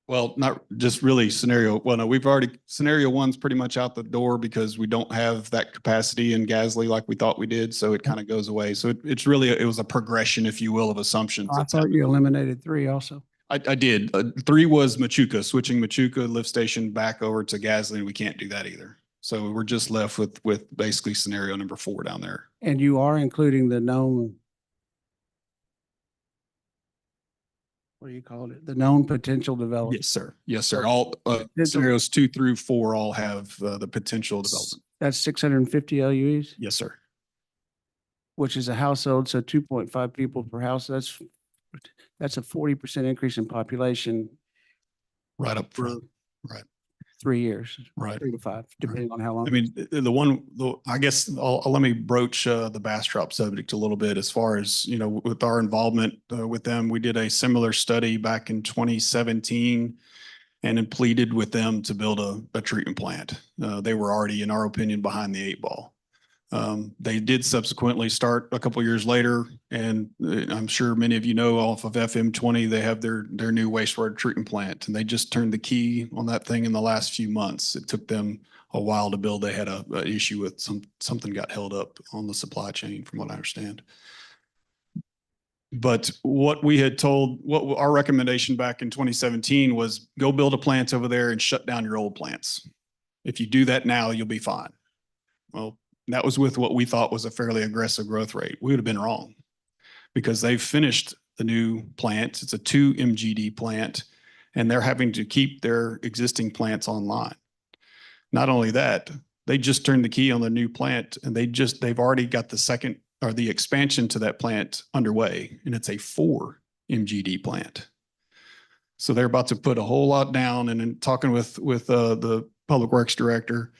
well, not just really scenario. Well, no, we've already, scenario 1's pretty much out the door because we don't have that capacity in Gasly like we thought we did. So it kind of goes away. So it's really, it was a progression, if you will, of assumptions. I thought you eliminated 3 also. I did. 3 was Machuca, switching Machuca lift station back over to Gasly, and we can't do that either. So we're just left with basically scenario number 4 down there. And you are including the known, what do you call it? The known potential development. Yes, sir. Yes, sir. All scenarios 2 through 4 all have the potential development. That's 650 LUEs, Yes, sir. which is a household, so 2.5 people per house. That's a 40% increase in population Right up for front. Right. 3 years, Right. 3 to 5, depending on how long. I mean, I guess let me broach the Bastrop subject a little bit as far as, you know, with our involvement with them. We did a similar study back in 2017 and then pleaded with them to build a treatment plant. They were already, in our opinion, behind the 8 ball. They did subsequently start a couple years later, and I'm sure many of you know off of FM20, they have their new wastewater treatment plant, and they just turned the key on that thing in the last few months. It took them a while to build. They had a issue with something got held up on the supply chain, from what I understand. But what we had told, what our recommendation back in 2017 was go build a plant over there and shut down your old plants. If you do that now, you'll be fine. Well, that was with what we thought was a fairly aggressive growth rate. We would have been wrong because they've finished the new plant. It's a 2 MGD plant, and they're having to keep their existing plants online. Not only that, they just turned the key on the new plant, and they've already got the second or the expansion to that plant underway, and it's a 4 MGD plant. So they're about to put a whole lot down, and in talking with the Public Works Director,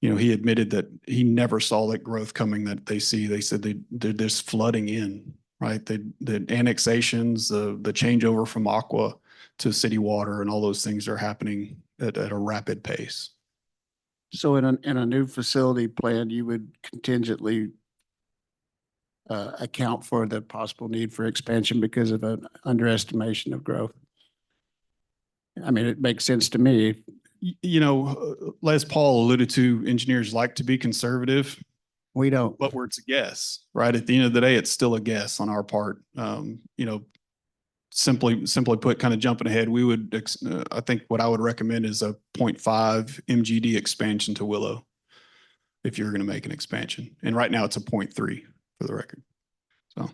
you know, he admitted that he never saw that growth coming that they see. They said they're just flooding in, right? The annexations, the changeover from Aqua to city water and all those things are happening at a rapid pace. So in a new facility plan, you would contingently account for the possible need for expansion because of an underestimation of growth. I mean, it makes sense to me. You know, as Paul alluded to, engineers like to be conservative, We don't. but it's a guess, right? At the end of the day, it's still a guess on our part. You know, simply put, kind of jumping ahead, we would, I think what I would recommend is a 0.5 MGD expansion to Willow if you're going to make an expansion. And right now it's a 0.3 for the record. So.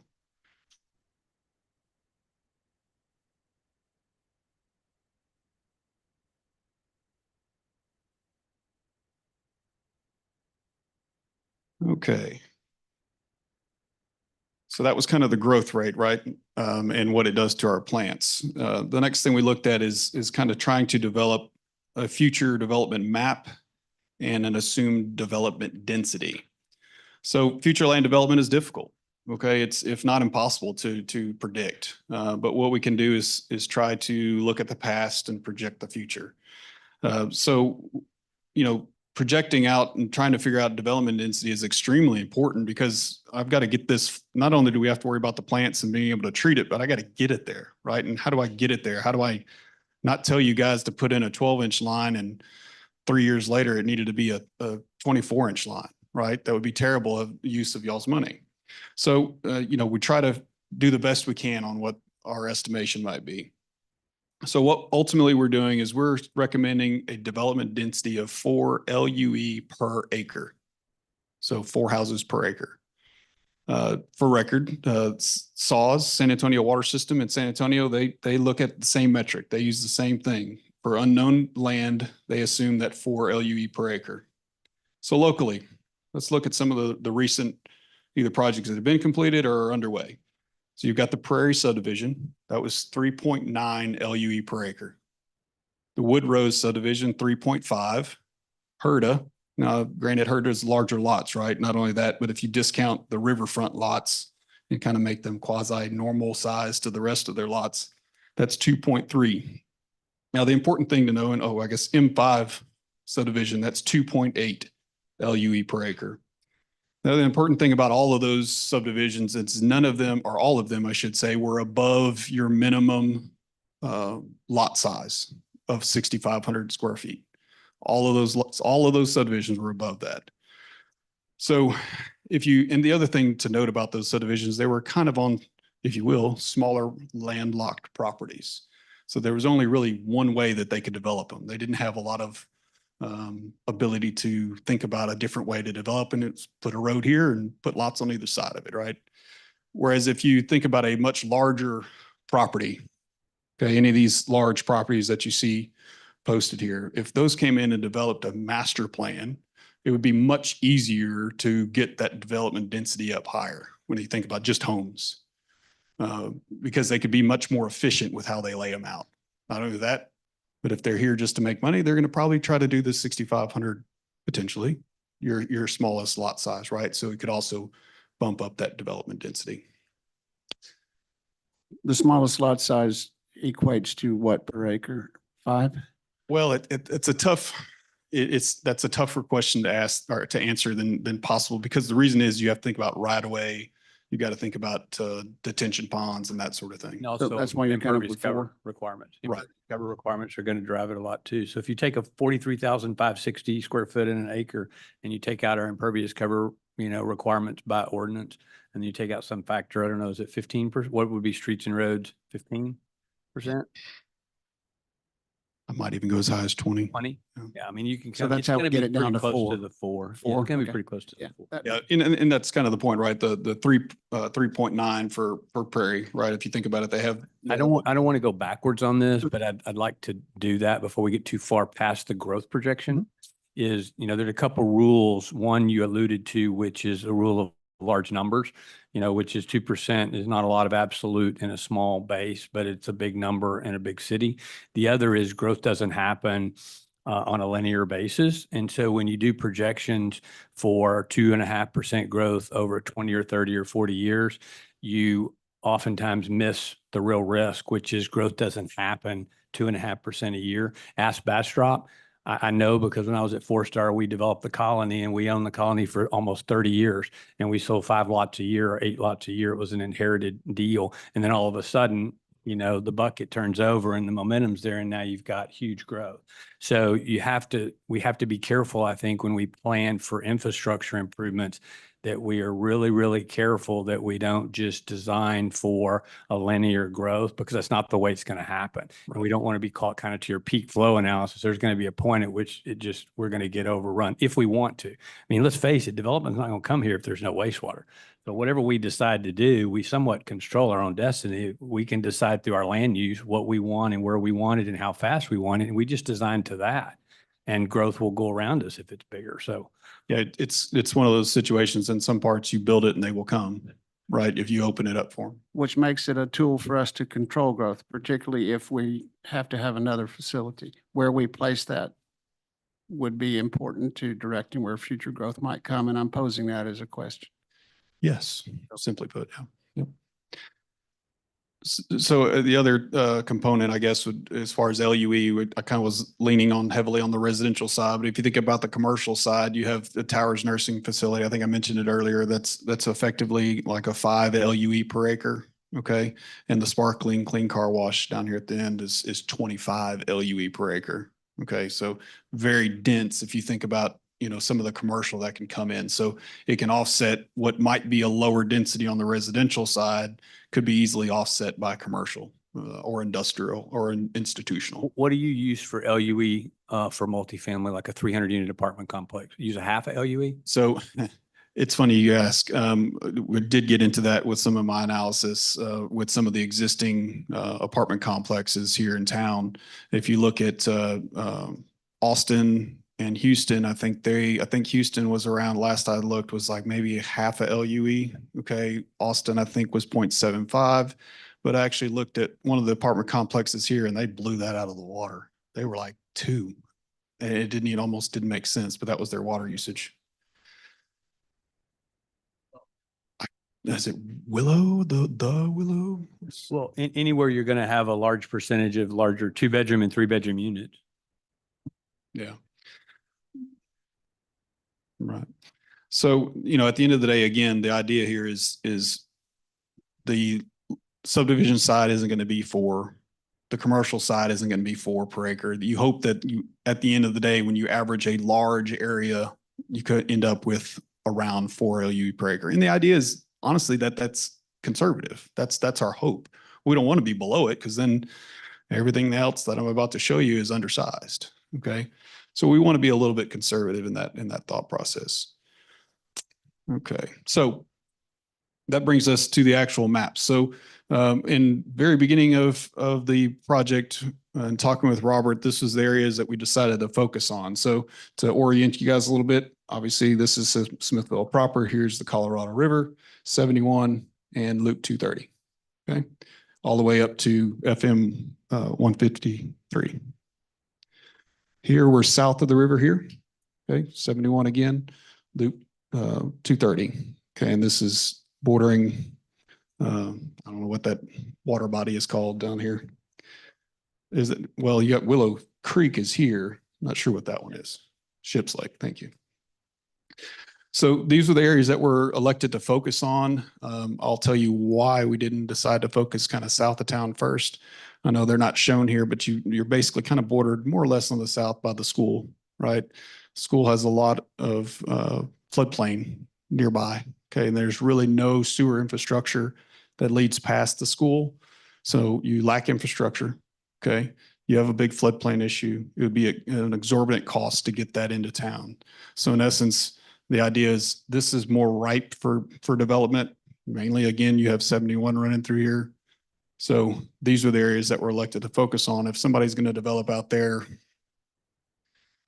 Okay. So that was kind of the growth rate, right? And what it does to our plants. The next thing we looked at is kind of trying to develop a future development map and an assumed development density. So future land development is difficult. Okay, it's if not impossible to predict. But what we can do is try to look at the past and project the future. So, you know, projecting out and trying to figure out development density is extremely important because I've got to get this, not only do we have to worry about the plants and being able to treat it, but I got to get it there, right? And how do I get it there? How do I not tell you guys to put in a 12-inch line and 3 years later it needed to be a 24-inch line, right? That would be terrible of use of y'all's money. So, you know, we try to do the best we can on what our estimation might be. So what ultimately we're doing is we're recommending a development density of 4 LUE per acre. So 4 houses per acre. For record, SAWS, San Antonio Water System in San Antonio, they look at the same metric. They use the same thing. For unknown land, they assume that 4 LUE per acre. So locally, let's look at some of the recent either projects that have been completed or are underway. So you've got the Prairie subdivision. That was 3.9 LUE per acre. The Wood Rose subdivision, 3.5. Herda, now granted Herda is larger lots, right? Not only that, but if you discount the riverfront lots and kind of make them quasi normal size to the rest of their lots, that's 2.3. Now the important thing to know, and I guess M5 subdivision, that's 2.8 LUE per acre. Now, the important thing about all of those subdivisions, it's none of them, or all of them, I should say, were above your minimum lot size of 6,500 square feet. All of those subdivisions were above that. So and the other thing to note about those subdivisions, they were kind of on, if you will, smaller landlocked properties. So there was only really one way that they could develop them. They didn't have a lot of ability to think about a different way to develop, and it's put a road here and put lots on either side of it, right? Whereas if you think about a much larger property, okay, any of these large properties that you see posted here, if those came in and developed a master plan, it would be much easier to get that development density up higher when you think about just homes, because they could be much more efficient with how they lay them out. Not only that, but if they're here just to make money, they're going to probably try to do the 6,500 potentially, your smallest lot size, right? So it could also bump up that development density. The smallest lot size equates to what per acre? 5? Well, it's a tough, that's a tougher question to ask or to answer than possible, because the reason is you have to think about right away. You got to think about detention ponds and that sort of thing. And also that's why you're kind of impervious before. cover requirements. Right. Impervious cover requirements are going to drive it a lot too. So if you take a 43,560 square foot in an acre and you take out our impervious cover, requirements by ordinance, and you take out some factor, I don't know, is it 15%? What would be streets and roads? 15%? I might even go as high as 20. 20? Yeah. Yeah, I mean, you can. So it's that's how we gonna get be it down pretty to close 4. To the 4. Yeah, 4, it's gonna be okay. pretty close to Yeah. the 4. that- Yeah, and that's kind of the point, right? The 3.9 for Prairie, right? If you think about it, they have. I don't want to go backwards on this, but I'd like to do that before we get too far past the growth projection. Is, there's a couple rules. One you alluded to, which is a rule of large numbers, which is 2% is not a lot of absolute in a small base, but it's a big number in a big city. The other is growth doesn't happen on a linear basis. And so when you do projections for 2.5% growth over 20 or 30 or 40 years, you oftentimes miss the real risk, which is growth doesn't happen 2.5% a year. Ask Bastrop. I know because when I was at 4-Star, we developed the colony and we owned the colony for almost 30 years and we sold 5 lots a year or 8 lots a year. It was an inherited deal. And then all of a sudden, the bucket turns over and the momentum's there and now you've got huge growth. So we have to be careful, I think, when we plan for infrastructure improvements, that we are really, really careful that we don't just design for a linear growth, because that's not the way it's going to happen. And we don't want to be caught kind of to your peak flow analysis. There's going to be a point at which we're going to get overrun if we want to. I mean, let's face it, development's not going to come here if there's no wastewater. So whatever we decide to do, we somewhat control our own destiny. We can decide through our land use what we want and where we want it and how fast we want it. And we just design to that. And growth will go around us if it's bigger. So Yeah, it's one of those situations. In some parts you build it and they will come, right? If you open it up for them. Which makes it a tool for us to control growth, particularly if we have to have another facility. Where we place that would be important to directing where future growth might come, and I'm posing that as a question. Yes, simply put, yeah. Yep. So the other component, I guess, as far as LUE, I kind of was leaning on heavily on the residential side. But if you think about the commercial side, you have the Towers Nursing Facility. I think I mentioned it earlier. That's effectively like a 5 LUE per acre. Okay. And the Sparkling Clean Car Wash down here at the end is 25 LUE per acre. Okay. So very dense if you think about, some of the commercial that can come in. So it can offset what might be a lower density on the residential side, could be easily offset by commercial or industrial or institutional. what do you use for LUE for multifamily, like a 300-unit apartment complex? Use a half a LUE? So it's funny you ask. We did get into that with some of my analysis with some of the existing apartment complexes here in town. If you look at Austin and Houston, I think Houston was around, last I looked, was like maybe half a LUE. Okay. Austin, I think, was 0.75, but I actually looked at one of the apartment complexes here and they blew that out of the water. They were like 2. And it almost didn't make sense, but that was their water usage. Is it Willow, the Willow? Well, anywhere you're going to have a large percentage of larger 2-bedroom and 3-bedroom units. Yeah. Right. So, at the end of the day, again, the idea here is the subdivision side isn't going to be 4. The commercial side isn't going to be 4 per acre. You hope that at the end of the day, when you average a large area, you could end up with around 4 LUE per acre. And the idea is, honestly, that's conservative. That's our hope. We don't want to be below it, because then everything else that I'm about to show you is undersized. Okay. So we want to be a little bit conservative in that thought process. Okay. So that brings us to the actual map. So in very beginning of the project and talking with Robert, this was the areas that we decided to focus on. So to orient you guys a little bit, obviously this is Smithville proper. Here's the Colorado River, 71 and Loop 230. Okay. All the way up to FM 153. Here we're south of the river here. Okay. 71 again, Loop 230. Okay. And this is bordering, I don't know what that water body is called down here. Is it, well, you got Willow Creek is here. Not sure what that one is. Ships Lake. Thank you. So these were the areas that we're elected to focus on. I'll tell you why we didn't decide to focus kind of south of town first. I know they're not shown here, but you're basically kind of bordered more or less on the south by the school, right? School has a lot of floodplain nearby. Okay. And there's really no sewer infrastructure that leads past the school. So you lack infrastructure. Okay. You have a big floodplain issue. It would be an exorbitant cost to get that into town. So in essence, the idea is this is more ripe for development. Mainly, again, you have 71 running through here. So these are the areas that we're elected to focus on. If somebody's going to develop out there,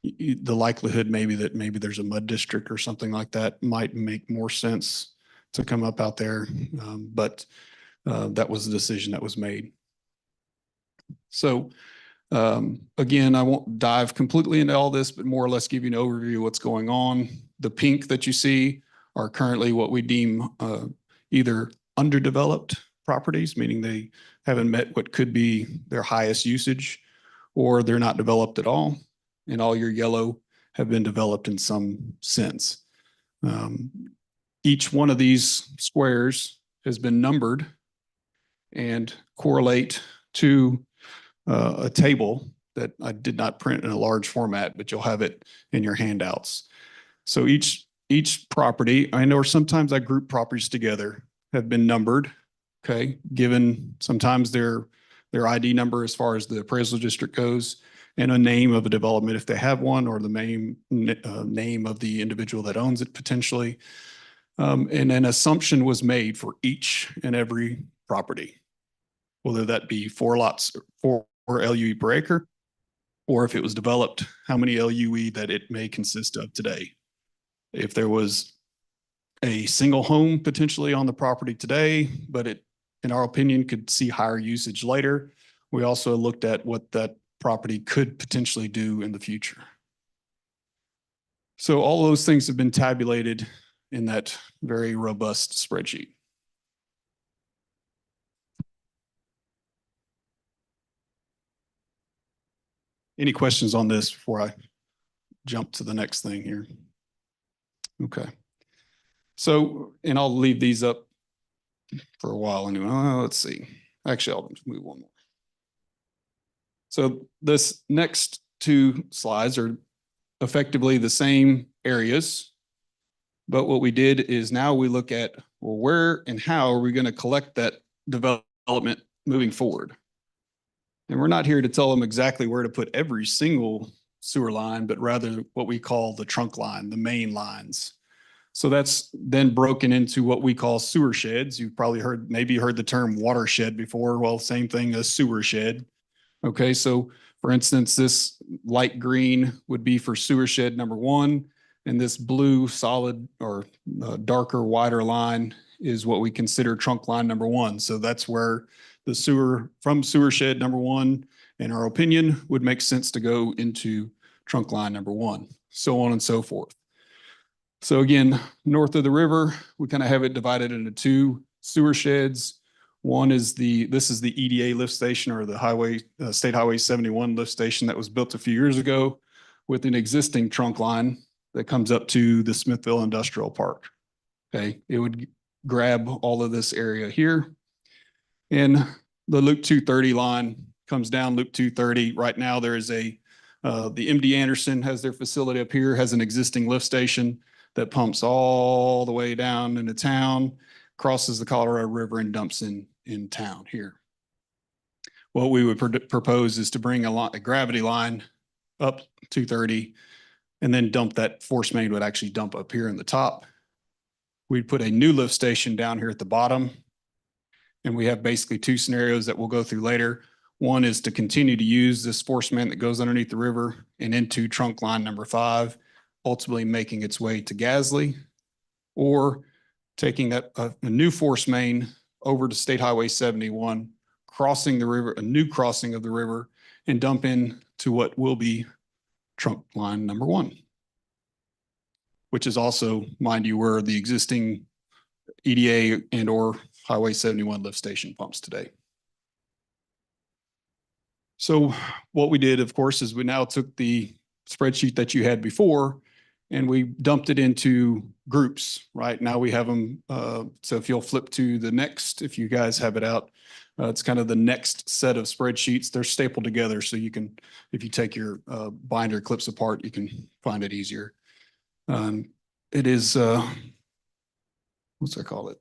the likelihood maybe there's a mud district or something like that might make more sense to come up out there. But that was the decision that was made. So again, I won't dive completely into all this, but more or less give you an overview of what's going on. The pink that you see are currently what we deem either underdeveloped properties, meaning they haven't met what could be their highest usage, or they're not developed at all. And all your yellow have been developed in some sense. Each one of these squares has been numbered and correlate to a table that I did not print in a large format, but you'll have it in your handouts. So each property, I know sometimes I group properties together, have been numbered, okay, given sometimes their ID number as far as the appraisal district goes, and a name of a development if they have one, or the main name of the individual that owns it potentially. And an assumption was made for each and every property, whether that be 4 lots, 4 LUE per acre, or if it was developed, how many LUE that it may consist of today. If there was a single home potentially on the property today, but it, in our opinion, could see higher usage later, we also looked at what that property could potentially do in the future. So all those things have been tabulated in that very robust spreadsheet. Any questions on this before I jump to the next thing here? Okay. So, and I'll leave these up for a while anyway. Let's see. Actually, I'll move one more. So this next 2 slides are effectively the same areas, but what we did is now we look at, well, where and how are we going to collect that development moving forward? And we're not here to tell them exactly where to put every single sewer line, but rather what we call the trunk line, the main lines. So that's then broken into what we call sewer sheds. You've probably maybe heard the term watershed before. Well, same thing as sewer shed. Okay, so for instance, this light green would be for sewer shed number 1, and this blue solid or darker, wider line is what we consider trunk line number 1. So that's where the sewer from sewer shed number 1, in our opinion, would make sense to go into trunk line number 1, so on and so forth. So again, north of the river, we kind of have it divided into 2 sewer sheds. One is this is the EDA lift station, or the State Highway 71 lift station that was built a few years ago with an existing trunk line that comes up to the Smithville Industrial Park. Okay, it would grab all of this area here. And the Loop 230 line comes down Loop 230. Right now there is the MD Anderson has their facility up here, has an existing lift station that pumps all the way down into town, crosses the Colorado River, and dumps in town here. What we would propose is to bring a gravity line up 230, and then dump that force main would actually dump up here in the top. We'd put a new lift station down here at the bottom. And we have basically 2 scenarios that we'll go through later. One is to continue to use this force main that goes underneath the river and into trunk line number 5, ultimately making its way to Gasly, or taking that a new force main over to State Highway 71, crossing the river, a new crossing of the river, and dump in to what will be trunk line number 1, which is also, mind you, where the existing EDA and or Highway 71 lift station pumps today. So what we did, of course, is we now took the spreadsheet that you had before and we dumped it into groups. Right now we have them. So if you'll flip to the next, if you guys have it out, it's kind of the next set of spreadsheets. They're stapled together. So you can, if you take your binder clips apart, you can find it easier. It is, what's I call it?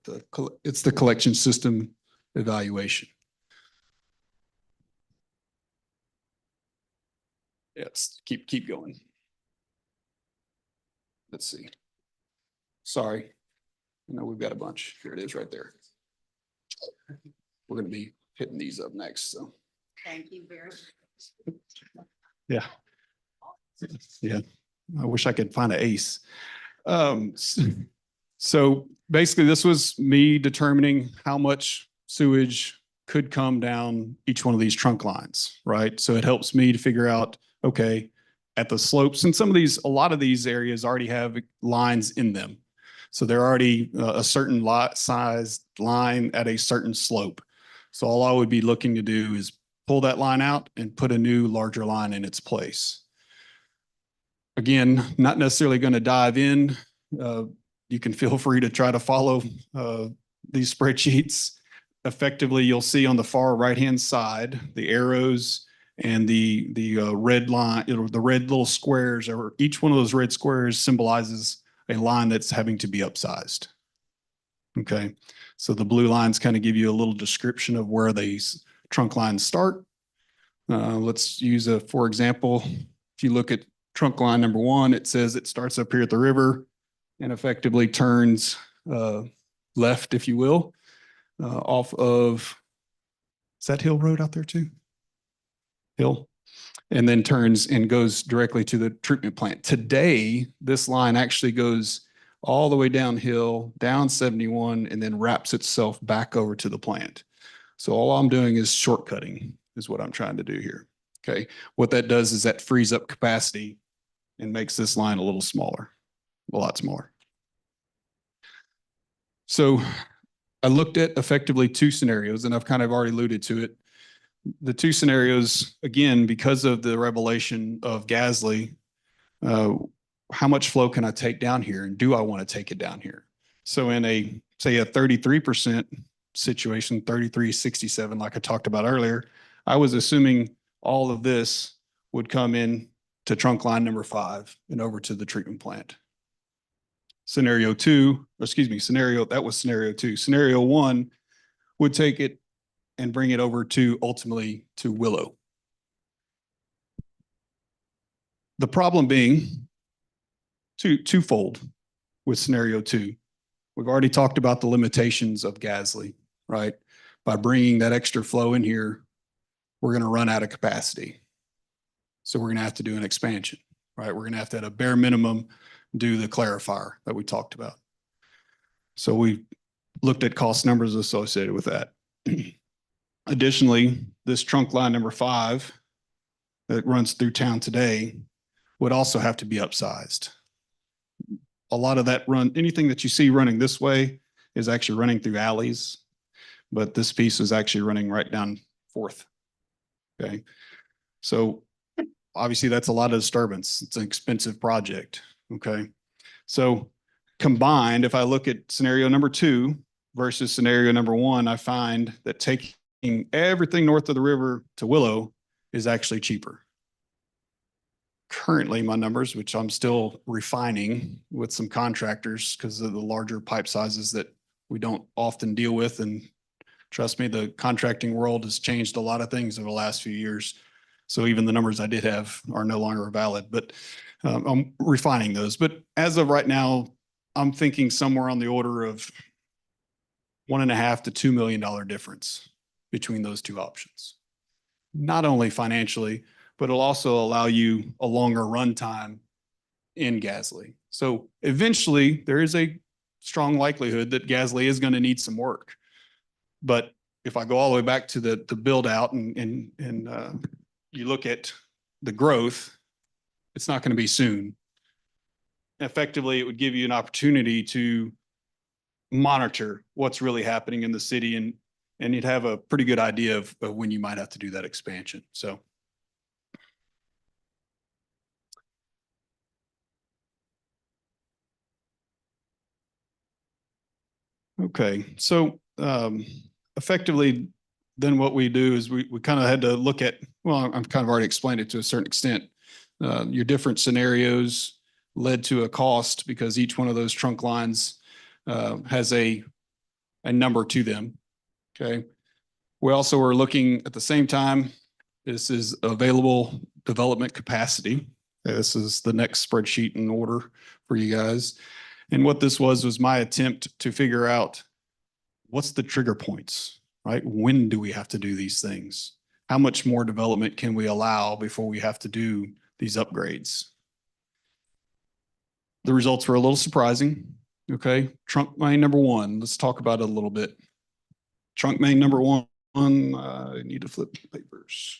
It's the collection system evaluation. Yes, keep going. Let's see. Sorry. I know we've got a bunch. Here it is right there. We're going to be hitting these up next. So Thank you very much. yeah. Yeah. I wish I could find an ace. So basically this was me determining how much sewage could come down each one of these trunk lines, right? So it helps me to figure out, okay, at the slopes, and a lot of these areas already have lines in them. So they're already a certain lot size line at a certain slope. So all I would be looking to do is pull that line out and put a new larger line in its place. Again, not necessarily going to dive in. You can feel free to try to follow these spreadsheets. Effectively, you'll see on the far right-hand side, the arrows and the red line, the red little squares, or each one of those red squares symbolizes a line that's having to be upsized. Okay, so the blue lines kind of give you a little description of where these trunk lines start. Let's use for example, if you look at trunk line number 1, it says it starts up here at the river and effectively turns left, if you will, off of, is that Hill Road out there too? Hill, and then turns and goes directly to the treatment plant. Today, this line actually goes all the way downhill, down 71, and then wraps itself back over to the plant. So all I'm doing is shortcutting is what I'm trying to do here. Okay, what that does is that frees up capacity and makes this line a little smaller, a lot smaller. So I looked at effectively 2 scenarios, and I've kind of already alluded to it. The 2 scenarios, again, because of the revelation of Gasly, how much flow can I take down here, and do I want to take it down here? So in say a 33% situation, 3367, like I talked about earlier, I was assuming all of this would come in to trunk line number 5 and over to the treatment plant. Scenario 2, that was scenario 2. Scenario 1 would take it and bring it over to ultimately to Willow. The problem being twofold with scenario 2. We've already talked about the limitations of Gasly, right? By bringing that extra flow in here, we're going to run out of capacity. So we're going to have to do an expansion, right? We're going to have to, at a bare minimum, do the clarifier that we talked about. So we looked at cost numbers associated with that. Additionally, this trunk line number 5 that runs through town today would also have to be upsized. A lot of that anything that you see running this way is actually running through alleys, but this piece is actually running right down 4th. Okay. So obviously that's a lot of disturbance. It's an expensive project. Okay. So combined, if I look at scenario number 2 versus scenario number 1, I find that taking everything north of the river to Willow is actually cheaper. Currently, my numbers, which I'm still refining with some contractors because of the larger pipe sizes that we don't often deal with. And trust me, the contracting world has changed a lot of things over the last few years. So even the numbers I did have are no longer valid, but I'm refining those. But as of right now, I'm thinking somewhere on the order of $1.5 to $2 million difference between those 2 options. Not only financially, but it'll also allow you a longer run time in Gasly. So eventually there is a strong likelihood that Gasly is going to need some work. But if I go all the way back to the build out and you look at the growth, it's not going to be soon. Effectively, it would give you an opportunity to monitor what's really happening in the city, and you'd have a pretty good idea of when you might have to do that expansion. So. Okay, so effectively, then what we do is we kind of had to look at, well, I've kind of already explained it to a certain extent. Your different scenarios led to a cost because each one of those trunk lines has a number to them. Okay. We also were looking at the same time, this is available development capacity. This is the next spreadsheet in order for you guys. And what this was my attempt to figure out what's the trigger points, right? When do we have to do these things? How much more development can we allow before we have to do these upgrades? The results were a little surprising. Okay, trunk main number one, let's talk about it a little bit. Trunk main number one, I need to flip papers.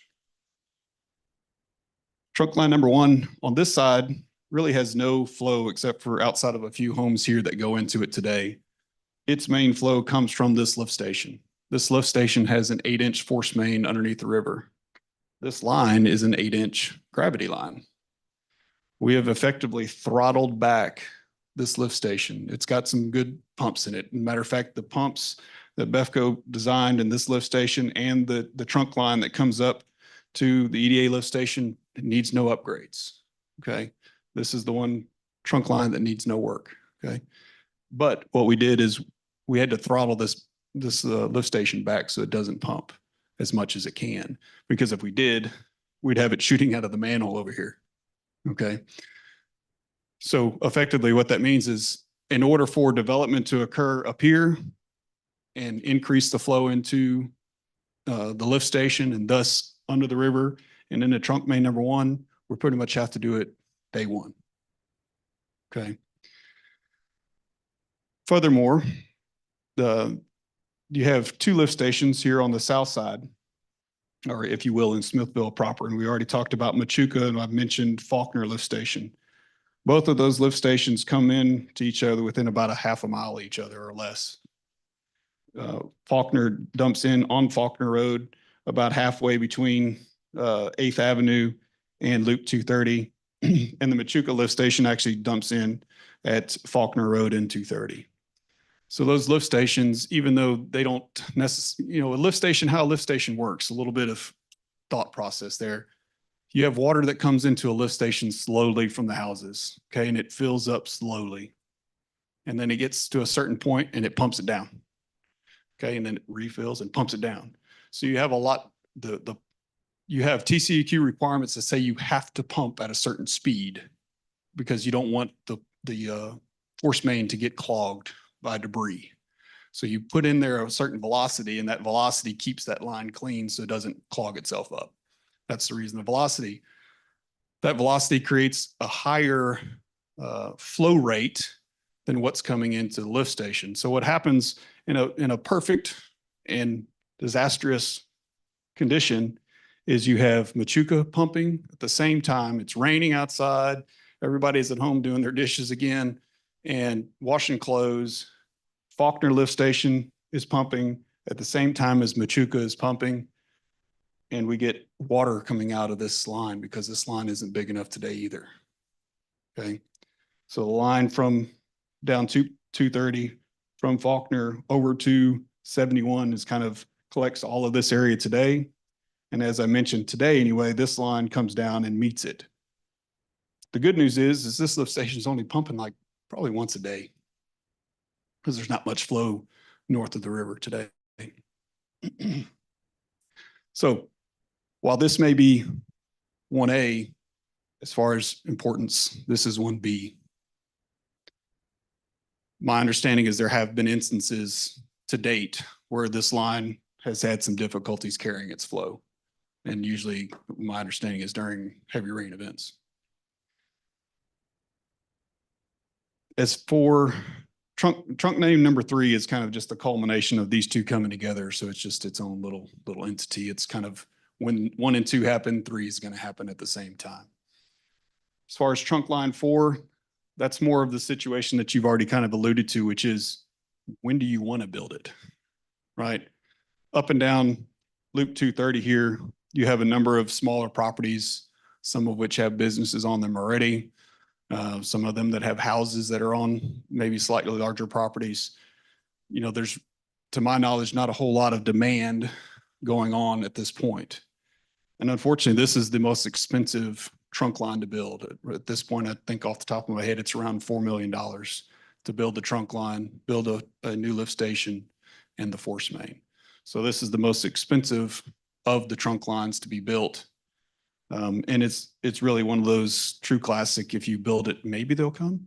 Trunk line number one on this side really has no flow except for outside of a few homes here that go into it today. Its main flow comes from this lift station. This lift station has an 8-inch force main underneath the river. This line is an 8-inch gravity line. We have effectively throttled back this lift station. It's got some good pumps in it. Matter of fact, the pumps that BEFCO designed in this lift station and the trunk line that comes up to the EDA lift station, it needs no upgrades. Okay. This is the one trunk line that needs no work. Okay. But what we did is we had to throttle this lift station back so it doesn't pump as much as it can. Because if we did, we'd have it shooting out of the manhole over here. Okay. So effectively what that means is in order for development to occur up here and increase the flow into the lift station and thus under the river and into trunk main number one, we pretty much have to do it day one. Okay. Furthermore, you have two lift stations here on the south side, or if you will, in Smithville proper. And we already talked about Machuca and I've mentioned Faulkner lift station. Both of those lift stations come in to each other within about a half a mile of each other or less. Faulkner dumps in on Faulkner Road about halfway between 8th Avenue and Loop 230. And the Machuca lift station actually dumps in at Faulkner Road and 230. So those lift stations, even though they don't necessarily, a lift station, how a lift station works, a little bit of thought process there. You have water that comes into a lift station slowly from the houses, okay, and it fills up slowly. And then it gets to a certain point and it pumps it down, okay, and then it refills and pumps it down. So you have a lot, you have TCEQ requirements that say you have to pump at a certain speed because you don't want the force main to get clogged by debris. So you put in there a certain velocity and that velocity keeps that line clean so it doesn't clog itself up. That's the reason the velocity. That velocity creates a higher flow rate than what's coming into the lift station. So what happens in a perfect and disastrous condition is you have Machuca pumping at the same time. It's raining outside. Everybody's at home doing their dishes again and washing clothes. Faulkner lift station is pumping at the same time as Machuca is pumping. And we get water coming out of this line because this line isn't big enough today either. Okay. So the line from down to 230 from Faulkner over to 71 is kind of collects all of this area today. And as I mentioned today, anyway, this line comes down and meets it. The good news is this lift station is only pumping like probably once a day because there's not much flow north of the river today. So while this may be 1A, as far as importance, this is 1B. My understanding is there have been instances to date where this line has had some difficulties carrying its flow. And usually my understanding is during heavy rain events. As for trunk name number 3 is kind of just the culmination of these two coming together. So it's just its own little entity. It's kind of when 1 and 2 happen, 3 is going to happen at the same time. As far as trunk line 4, that's more of the situation that you've already kind of alluded to, which is when do you want to build it, right? Up and down Loop 230 here, you have a number of smaller properties, some of which have businesses on them already. Some of them that have houses that are on maybe slightly larger properties. There's, to my knowledge, not a whole lot of demand going on at this point. And unfortunately, this is the most expensive trunk line to build. At this point, I think off the top of my head, it's around $4 million to build the trunk line, build a new lift station and the force main. So this is the most expensive of the trunk lines to be built. And it's really one of those true classic, if you build it, maybe they'll come,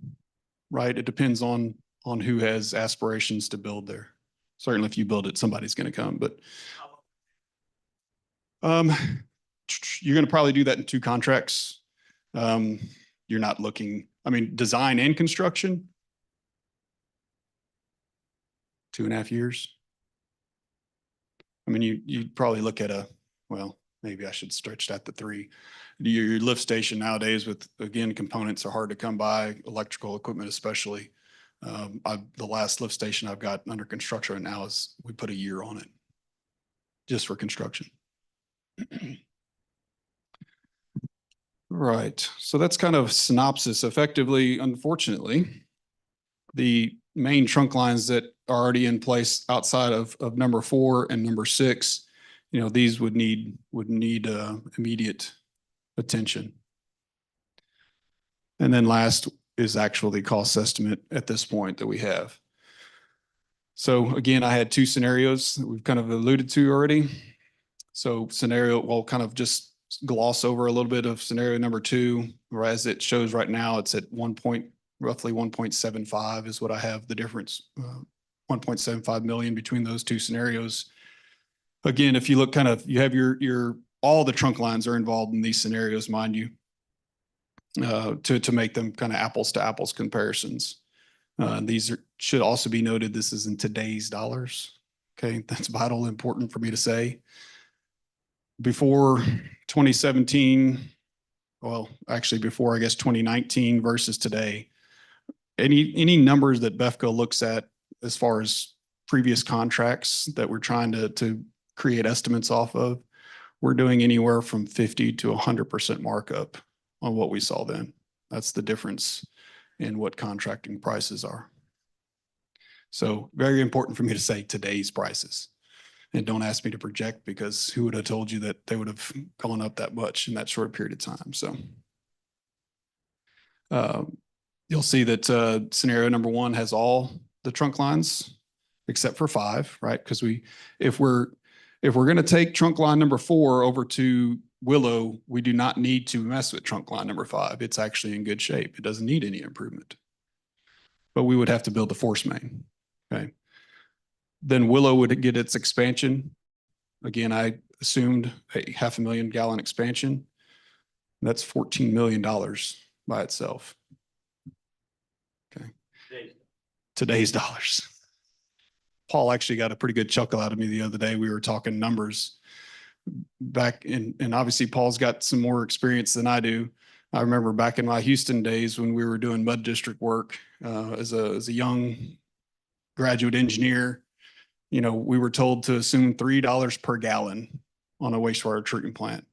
right? It depends on who has aspirations to build there. Certainly if you build it, somebody's going to come, but you're going to probably do that in 2 contracts. You're not looking, design and construction. 2.5 years. I mean, you'd probably look at well, maybe I should stretch that to 3. Your lift station nowadays with, again, components are hard to come by, electrical equipment especially. The last lift station I've got under construction right now we put a year on it just for construction. Right. So that's kind of synopsis. Effectively, unfortunately, the main trunk lines that are already in place outside of number 4 and number 6, these would need immediate attention. And then last is actually the cost estimate at this point that we have. So again, I had 2 scenarios that we've kind of alluded to already. So we'll kind of just gloss over a little bit of scenario number 2, where as it shows right now, it's at roughly 1.75 is what I have the difference, 1.75 million between those 2 scenarios. Again, if you look you have all the trunk lines are involved in these scenarios, mind you, to make them kind of apples to apples comparisons. These should also be noted, this is in today's dollars. Okay, that's vital important for me to say. Before 2017, well, actually before, I guess, 2019 versus today, any numbers that BEFCO looks at as far as previous contracts that we're trying to create estimates off of, we're doing anywhere from 50 to 100% markup on what we saw then. That's the difference in what contracting prices are. So very important for me to say today's prices. And don't ask me to project, because who would have told you that they would have gone up that much in that short period of time? So you'll see that scenario number 1 has all the trunk lines except for 5, right? Because if we're going to take trunk line number 4 over to Willow, we do not need to mess with trunk line number 5. It's actually in good shape. It doesn't need any improvement. But we would have to build the force main. Okay. Then Willow would get its expansion. Again, I assumed a 500,000 gallon expansion. That's $14 million by itself. Okay. Today's dollars. Paul actually got a pretty good chuckle out of me the other day. We were talking numbers back and obviously Paul's got some more experience than I do. I remember back in my Houston days when we were doing mud district work as a young graduate engineer, we were told to assume $3 per gallon on a wastewater treatment plant.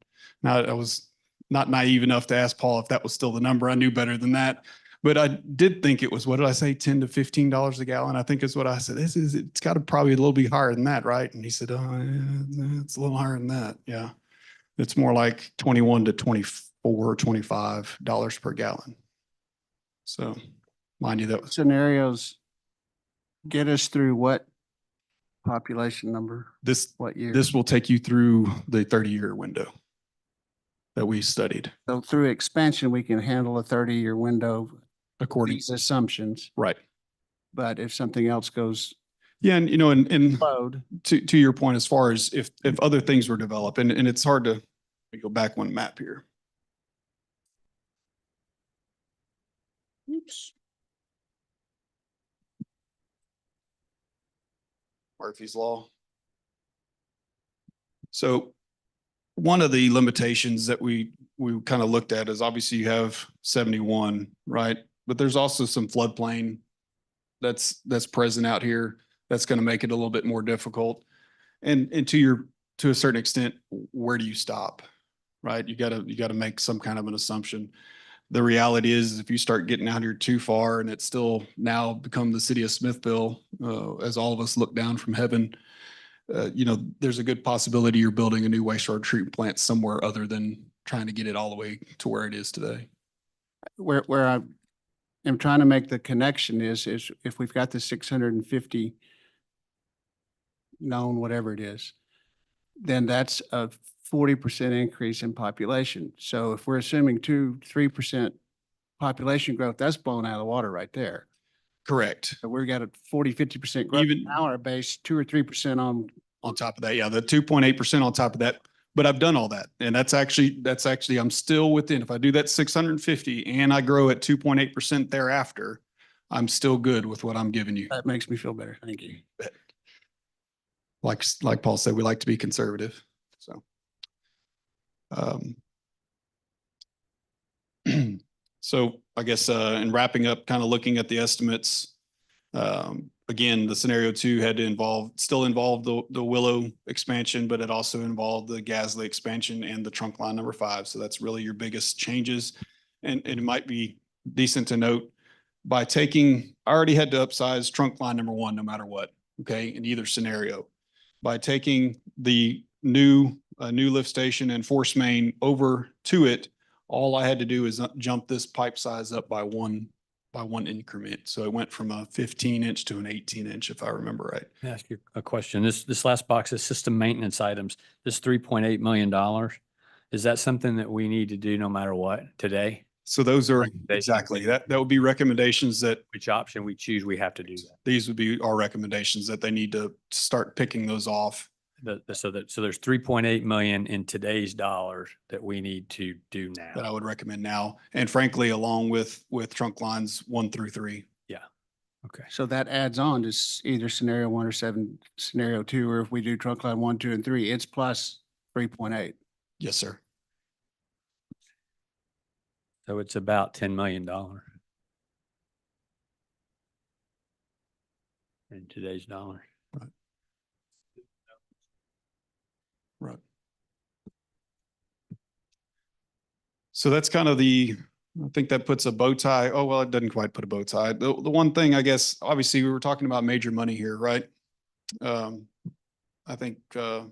Now, I was not naive enough to ask Paul if that was still the number. I knew better than that, but I did think it was, what did I say? $10 to $15 a gallon. I think is what I said. It's got to probably a little bit higher than that, right? And he said, oh, yeah, it's a little higher than that. Yeah. It's more like 21 to 24 or $25 per gallon. So mind you, that was Scenarios get us through what population number? What year? This will take you through the 30-year window that we studied. So through expansion, we can handle a 30-year window According these assumptions. right. But if something else goes Yeah. And load, to your point, as far as if other things were developed, and it's hard to, let me go back one map here. Oops. Murphy's Law. So one of the limitations that we kind of looked at is obviously you have 71, right? But there's also some floodplain that's present out here that's going to make it a little bit more difficult. And to a certain extent, where do you stop? Right? You gotta make some kind of an assumption. The reality is if you start getting out here too far and it's still now become the city of Smithville, as all of us look down from heaven, there's a good possibility you're building a new wastewater treatment plant somewhere other than trying to get it all the way to where it is today. where I am trying to make the connection is if we've got the 650 known, whatever it is, then that's a 40% increase in population. So if we're assuming 2-3% population growth, that's blown out of the water right there. Correct. So we've got a 40-50% growth. Even- Now our base 2 or 3% On top of that, yeah, the 2.8% on top of that. But I've done all that. And that's actually, I'm still within, if I do that 650 and I grow at 2.8% thereafter, I'm still good with what I'm giving you. That makes me feel better. Thank you. Like Paul said, we like to be conservative, so. So I guess, in wrapping up, kind of looking at the estimates, again, the scenario 2 had to still involve the Willow expansion, but it also involved the Gasly expansion and the trunk line number 5. So that's really your biggest changes. And it might be decent to note, by taking, I already had to upsize trunk line number 1, no matter what, okay, in either scenario. By taking the new lift station and force main over to it, all I had to do is jump this pipe size up by one increment. So it went from a 15-inch to an 18-inch, if I remember right. Let me ask you a question. This last box is system maintenance items. This $3.8 million. Is that something that we need to do no matter what today? So those are Recommendations. exactly, that would be recommendations that Which option we choose, we have to do that. these would be our recommendations that they need to start picking those off. So there's 3.8 million in today's dollars that we need to do That I now. would recommend now. And frankly, along with trunk lines 1 through 3. Okay. So that adds on to either scenario 1 or scenario 2, or if we do trunk line 1, 2, and 3, it's plus 3.8. Yes, sir. So it's about $10 million. In today's dollars. Right. So that's kind of I think that puts a bow tie. Oh, well, it doesn't quite put a bow tie. The one thing, I guess, obviously we were talking about major money here, right? I think you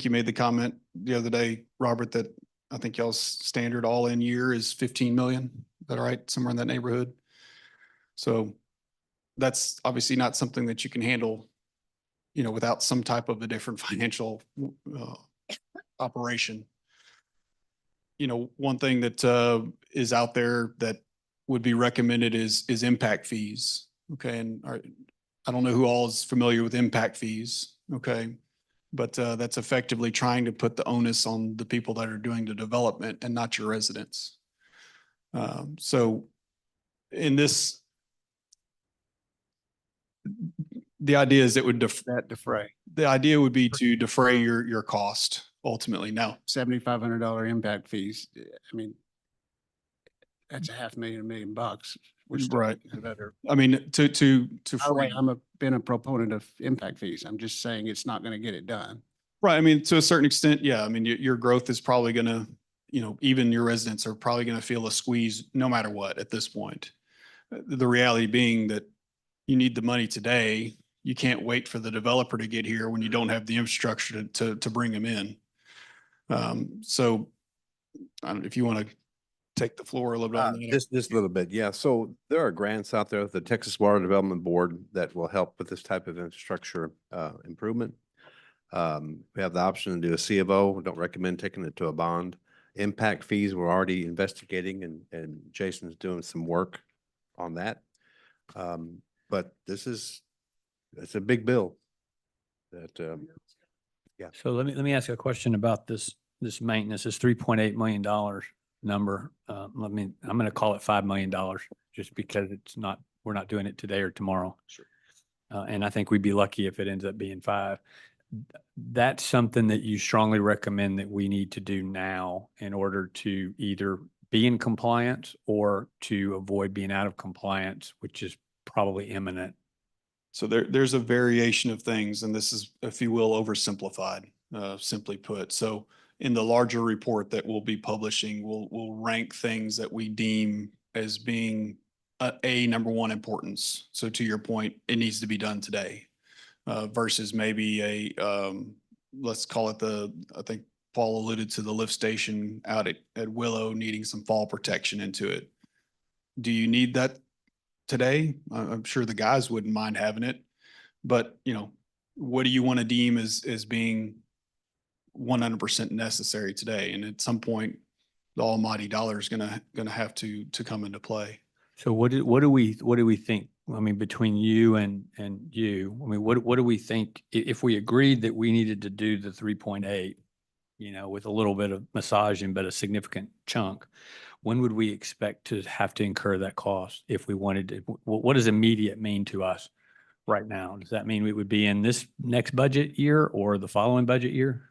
made the comment the other day, Robert, that I think y'all's standard all-in year is 15 million. Is that right? Somewhere in that neighborhood. So that's obviously not something that you can handle, without some type of a different financial operation. One thing that is out there that would be recommended is impact fees. Okay. And I don't know who all is familiar with impact fees. Okay. But that's effectively trying to put the onus on the people that are doing the development and not your residents. So in this, the idea is it would That defray, the idea would be to defray your cost ultimately. Now, $7,500 impact fees. I mean, that's $500,000, $1 million bucks. We're still right. better. I mean, to By the way, free, been a proponent of impact fees. I'm just saying it's not going to get it done. right. I mean, to a certain extent, yeah. I mean, your growth is probably going to, even your residents are probably going to feel a squeeze no matter what at this point. The reality being that you need the money today. You can't wait for the developer to get here when you don't have the infrastructure to bring them in. So I don't know if you want to take the floor a little bit on that. Just a little bit, yeah. So there are grants out there, the Texas Water Development Board, that will help with this type of infrastructure improvement. We have the option to do a C of O. Don't recommend taking it to a bond. Impact fees, we're already investigating, and Jason's doing some work on that. But it's a big bill. That So let me ask you a question about this maintenance, this $3.8 million number. I'm going to call it $5 million just because we're not doing it today or tomorrow. Sure. And I think we'd be lucky if it ends up being 5. That's something that you strongly recommend that we need to do now in order to either be in compliance or to avoid being out of compliance, which is probably imminent. So there's a variation of things, and this is, if you will, oversimplified, simply put. So in the larger report that we'll be publishing, we'll rank things that we deem as being a number one importance. So to your point, it needs to be done today, versus maybe let's call it I think Paul alluded to the lift station out at Willow needing some fall protection into it. Do you need that today? I'm sure the guys wouldn't mind having it, but what do you want to deem as being 100% necessary today? And at some point, the almighty dollar is gonna have to come into play. So what do we think? I mean, between you and you, I mean, what do we think? If we agreed that we needed to do the 3.8, with a little bit of massaging, but a significant chunk. When would we expect to have to incur that cost if we wanted to? What does immediate mean to us right now? Does that mean we would be in this next budget year or the following budget year?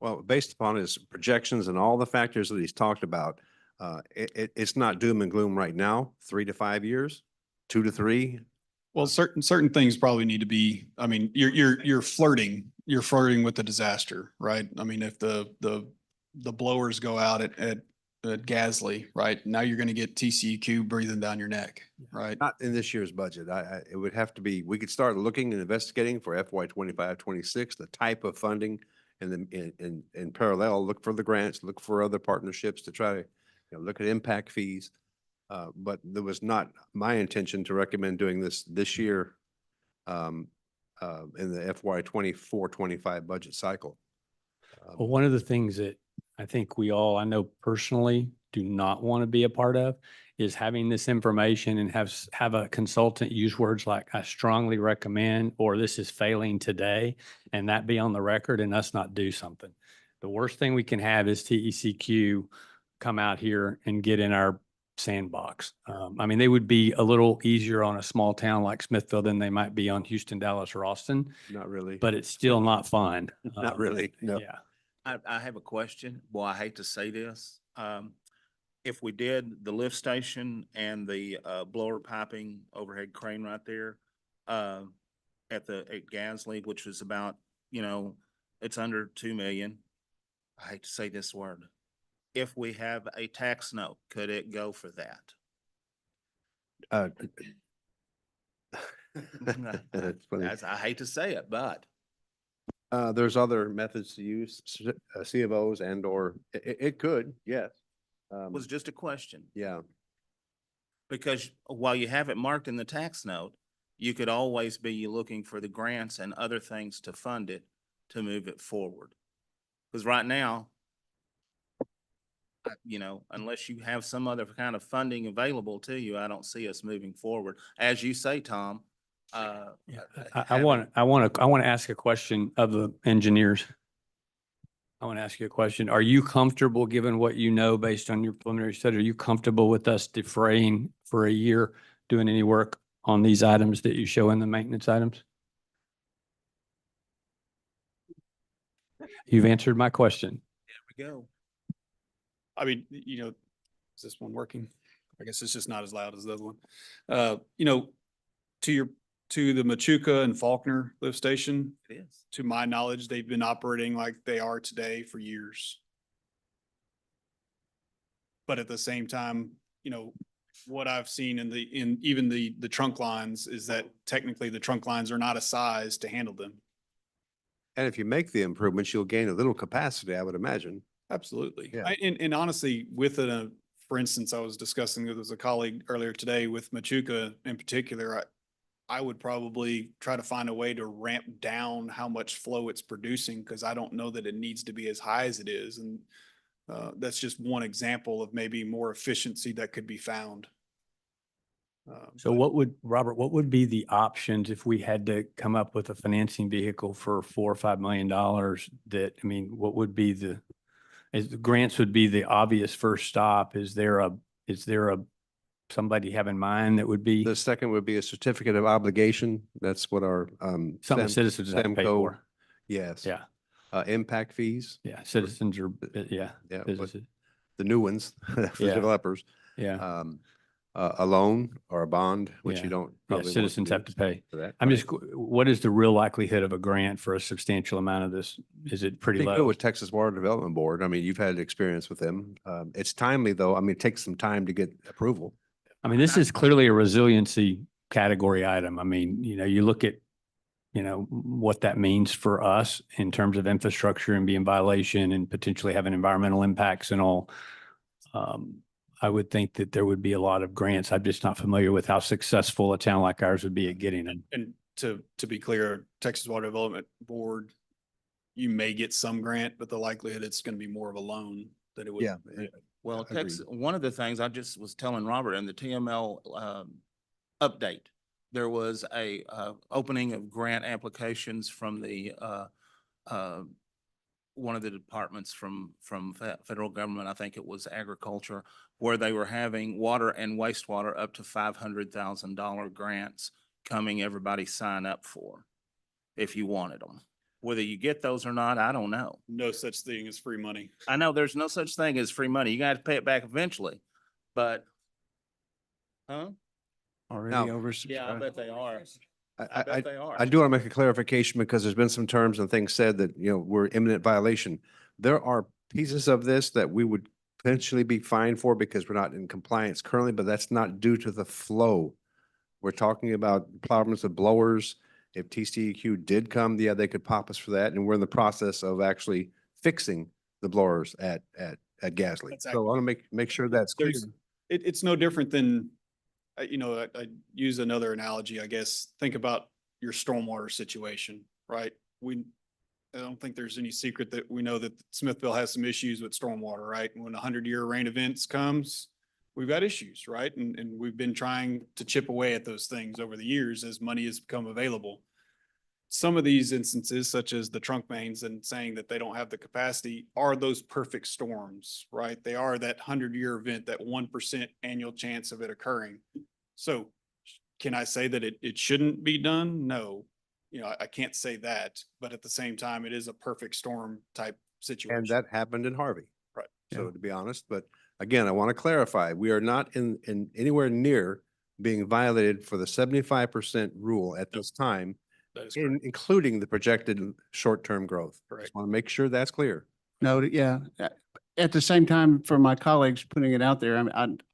Well, based upon his projections and all the factors that he's talked about, it's not doom and gloom right now, 3 to 5 years, 2 to 3. Well, certain things probably need to be, I mean, you're flirting with the disaster, right? I mean, if the blowers go out at Gasly, right? Now you're going to get TCEQ breathing down your neck, right? Not in this year's budget. It would have to be, we could start looking and investigating for FY 25, 26, the type of funding, and then in parallel, look for the grants, look for other partnerships to try to, look at impact fees. But there was not my intention to recommend doing this year in the FY 24, 25 budget cycle. Well, one of the things that I think I know personally, do not want to be a part of is having this information and have a consultant use words like "I strongly recommend" or "this is failing today," and that be on the record and us not do something. The worst thing we can have is TECQ come out here and get in our sandbox. I mean, they would be a little easier on a small town like Smithfield than they might be on Houston, Dallas, or Austin, Not really. but it's still not fun. Not really, no. Yeah. I have a question. Well, I hate to say this. If we did the lift station and the blower piping overhead crane right there at Gasly, which was about, it's under 2 million. I hate to say this word. If we have a tax note, could it go for that? That's funny. I hate to say it, but There's other methods to use, C of Os and or it could, yes. it was just a question. Yeah, Because while you have it marked in the tax note, you could always be looking for the grants and other things to fund it, to move it forward. Because right now, unless you have some other kind of funding available to you, I don't see us moving forward. As you say, Tom. I want to ask a question of the engineers. I want to ask you a question. Are you comfortable, given what you know based on your preliminary study, are you comfortable with us defraying for a year, doing any work on these items that you show in the maintenance items? You've answered my question. There we go. I mean, is this one working? I guess it's just not as loud as the other one. To the Machuca and Faulkner lift station, It is. to my knowledge, they've been operating like they are today for years. But at the same time, what I've seen in even the trunk lines is that technically the trunk lines are not a size to handle them. and if you make the improvements, you'll gain a little capacity, I would imagine. Absolutely. Yeah. And honestly, for instance, I was discussing with a colleague earlier today with Machuca in particular, I would probably try to find a way to ramp down how much flow it's producing, because I don't know that it needs to be as high as it is. And that's just one example of maybe more efficiency that could be found. So Robert, what would be the options if we had to come up with a financing vehicle for $4 or $5 million what would be the grants would be the obvious first stop? Is there a somebody have in mind that would be The second would be a certificate of obligation. That's what our something citizens have to pay SAMCO for? Yes. Yeah, Impact fees, yeah, citizens are, yeah, yeah, but businesses, the new ones for Yeah. developers. yeah, A loan or a bond, which Yeah. you don't. yeah, probably want citizens do have to pay. for that. I'm Right. just, what is the real likelihood of a grant for a substantial amount of this? Is it pretty Pretty good low? with Texas Water Development Board. I mean, you've had experience with them. It's timely though. I mean, it takes some time to get approval. I mean, this is clearly a resiliency category item. I mean, you look at, what that means for us in terms of infrastructure and being violation and potentially having environmental impacts and all. I would think that there would be a lot of grants. I'm just not familiar with how successful a town like ours would be at getting them. And to be clear, Texas Water Development Board, you may get some grant, but the likelihood it's going to be more of a loan than it would. Yeah. Well, Agreed. one of the things I just was telling Robert in the TML update, there was a opening of grant applications from the one of the departments from federal government, I think it was agriculture, where they were having water and wastewater up to $500,000 grants coming, everybody sign up for if you wanted them. Whether you get those or not, I don't know. No such thing as free money. I know there's no such thing as free money. You got to pay it back eventually, but, huh? Already Now- oversubscribed. Yeah, I bet they are. I I bet they are. I do want to make a clarification because there's been some terms and things said that, were imminent violation. There are pieces of this that we would potentially be fined for because we're not in compliance currently, but that's not due to the flow. We're talking about problems with blowers. If TCEQ did come, yeah, they could pop us for that. And we're in the process of actually fixing the blowers at Gasly. That's So I want to make sure that's clear. There's, it's no different than, I use another analogy, I guess. Think about your stormwater situation, right? I don't think there's any secret that we know that Smithville has some issues with stormwater, right? And when 100-year rain events comes, we've got issues, right? And we've been trying to chip away at those things over the years as money has become available. Some of these instances, such as the trunk mains and saying that they don't have the capacity, are those perfect storms, right? They are that 100-year event, that 1% annual chance of it occurring. So can I say that it shouldn't be done? No. I can't say that, but at the same time, it is a perfect storm type situation. And that happened in Harvey. Right. So to be honest, but again, I want to clarify, we are not in anywhere near being violated for the 75% rule at this time, That is correct. including the projected short-term growth. Correct. Just want to make sure that's clear. No, yeah. At the same time, for my colleagues putting it out there,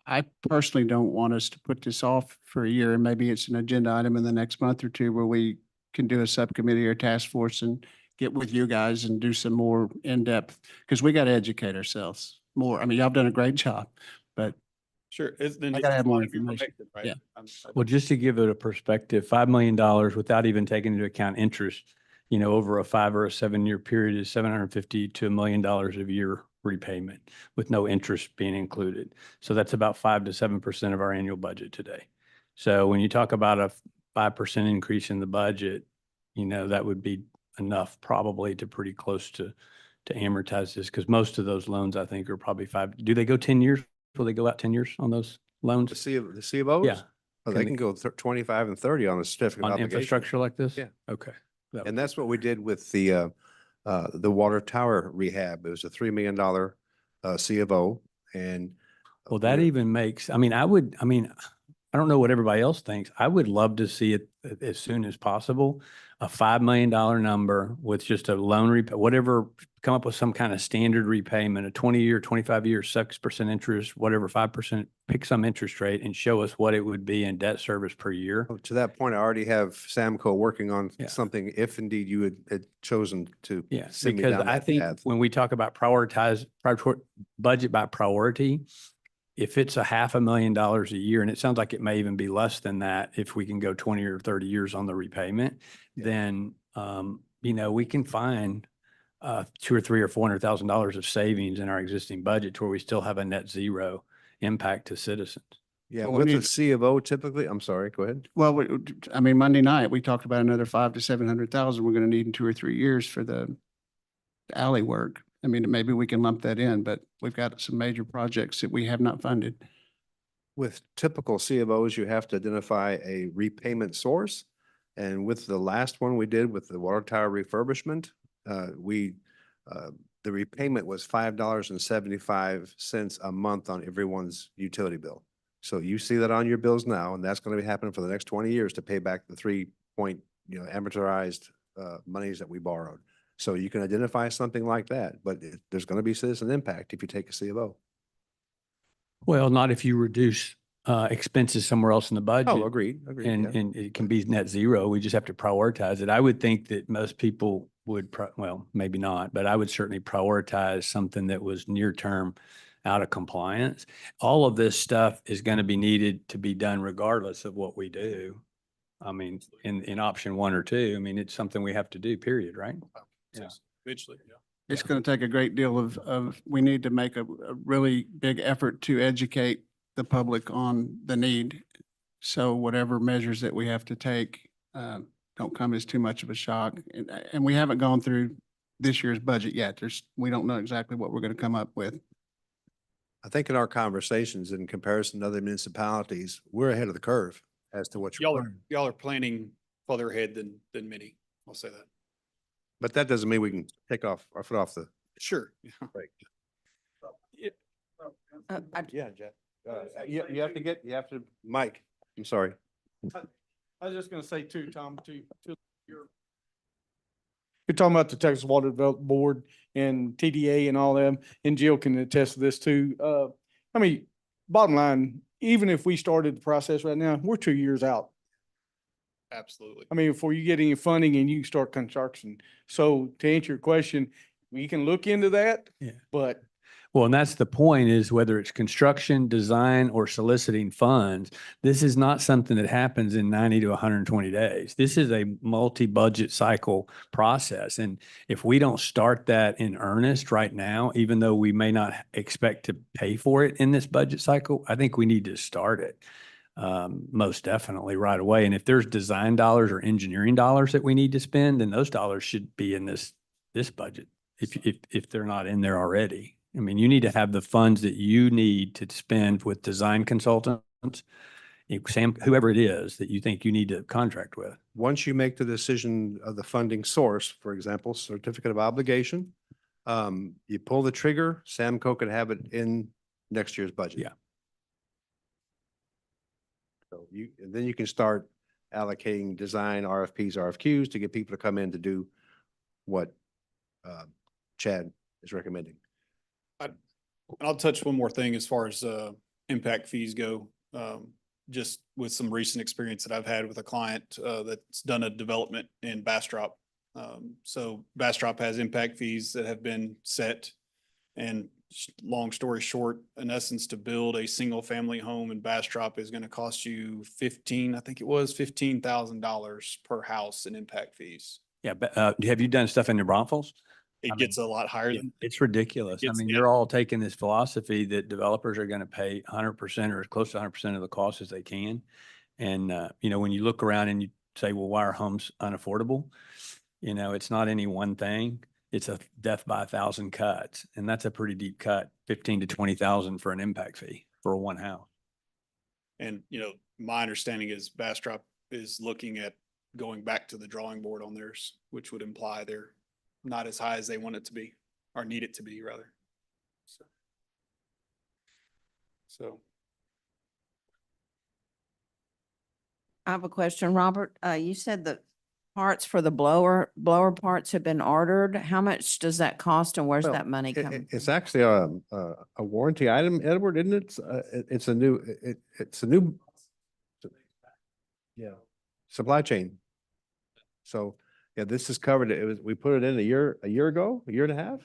I personally don't want us to put this off for a year, and maybe it's an agenda item in the next month or two where we can do a subcommittee or task force and get with you guys and do some more in-depth, because we got to educate ourselves more. I mean, y'all have done a great job, but Sure. I gotta have more information. Right? Yeah. Well, just to give it a perspective, $5 million without even taking into account interest, over a 5 or a 7-year period is $750 to $1 million a year repayment with no interest being included. So that's about 5 to 7% of our annual budget today. So when you talk about a 5% increase in the budget, that would be enough probably to pretty close to amortize this, because most of those loans, I think, are probably 5. Do they go 10 years? Will they go out 10 years on those loans? The C of Os? Yeah. Oh, they can go 25 and 30 on a certificate of On obligation. infrastructure like this? Yeah. Okay. That And that's what we did with the water tower rehab. It was a $3 million C of O, and Well, that even makes, I don't know what everybody else thinks. I would love to see it as soon as possible, a $5 million number with just a loan whatever, come up with some kind of standard repayment, a 20-year, 25-year, 6% interest, whatever, 5%, pick some interest rate and show us what it would be in debt service per year. to that point, I already have Samco working on Yeah. something if indeed you had chosen to Yeah, send me because down I that think path. when we talk about budget by priority, if it's $500,000 a year, and it sounds like it may even be less than that, if we can go 20 or 30 years on the repayment, then, we can find $200,000 or $300,000 or $400,000 of savings in our existing budget to where we still have a net zero impact to citizens. Yeah, Well, we with the need- C of O typically, I'm sorry, go ahead. well, Monday night, we talked about another 5 to 700,000 we're going to need in 2 or 3 years for the alley work. Maybe we can lump that in, but we've got some major projects that we have not funded. With typical C of Os, you have to identify a repayment source. And with the last one we did with the water tower refurbishment, the repayment was $5.75 a month on everyone's utility bill. So you see that on your bills now, and that's going to be happening for the next 20 years to pay back the 3-point, amortized monies that we borrowed. So you can identify something like that, but there's going to be citizen impact if you take a C of O. Well, not if you reduce expenses somewhere else in the budget. Oh, agreed, agreed. And, yeah. and it can be net zero. We just have to prioritize it. I would think that most people would, well, maybe not, but I would certainly prioritize something that was near term out of compliance. All of this stuff is going to be needed to be done regardless of what we do. In option 1 or 2, it's something we have to do, period, right? Yeah. Eventually, yeah. It's going to take a great deal we need to make a really big effort to educate the public on the need. So whatever measures that we have to take don't come as too much of a shock. And we haven't gone through this year's budget yet. We don't know exactly what we're going to come up with. I think in our conversations in comparison to other municipalities, we're ahead of the curve as to what you're. Y'all are planning further ahead than many. I'll say that. But that doesn't mean we can take off our foot off the Sure. brake. Yeah. Jeff. You have to, Mike, I'm sorry. I was just gonna say too, Tom, you're talking about the Texas Water Development Board and TDA and all them, and Jill can attest to this too. I mean, bottom line, even if we started the process right now, we're 2 years out. Absolutely. I mean, before you get any funding and you can start construction. So to answer your question, we can look into that. Yeah. But Well, and that's the point, is whether it's construction, design, or soliciting funds, this is not something that happens in 90 to 120 days. This is a multi-budget cycle process. And if we don't start that in earnest right now, even though we may not expect to pay for it in this budget cycle, I think we need to start it most definitely right away. And if there's design dollars or engineering dollars that we need to spend, then those dollars should be in this budget if they're not in there already. I mean, you need to have the funds that you need to spend with design consultants, Sam, whoever it is that you think you need to contract with. Once you make the decision of the funding source, for example, certificate of obligation, you pull the trigger, Samco could have it in next year's budget. Yeah. So and then you can start allocating design RFPs, RFQs to get people to come in to do what Chad is recommending. I'll touch one more thing as far as impact fees go. Just with some recent experience that I've had with a client that's done a development in Bastrop. So Bastrop has impact fees that have been set. And long story short, in essence, to build a single family home in Bastrop is going to cost you $15,000 per house in impact fees. Yeah, but have you done stuff in New Braunfels? It I gets a lot higher than. It's ridiculous. I It's- mean, yeah. they're all taking this philosophy that developers are going to pay 100% or as close to 100% of the cost as they can. And, when you look around and you say, well, why are homes unaffordable? It's not any one thing. It's a death by 1,000 cuts. And that's a pretty deep cut, 15 to 20,000 for an impact fee for one house. And, my understanding is Bastrop is looking at going back to the drawing board on theirs, which would imply they're not as high as they want it to be, or need it to be, rather. So. I have a question, Robert. You said the parts for the blower parts have been ordered. How much does that cost and where's Well, that money coming? It's actually a warranty item, Edward, isn't it? It's a new, it's a new. Yeah. Supply chain. So, yeah, this is covered. We put it in a year ago, a year and a half.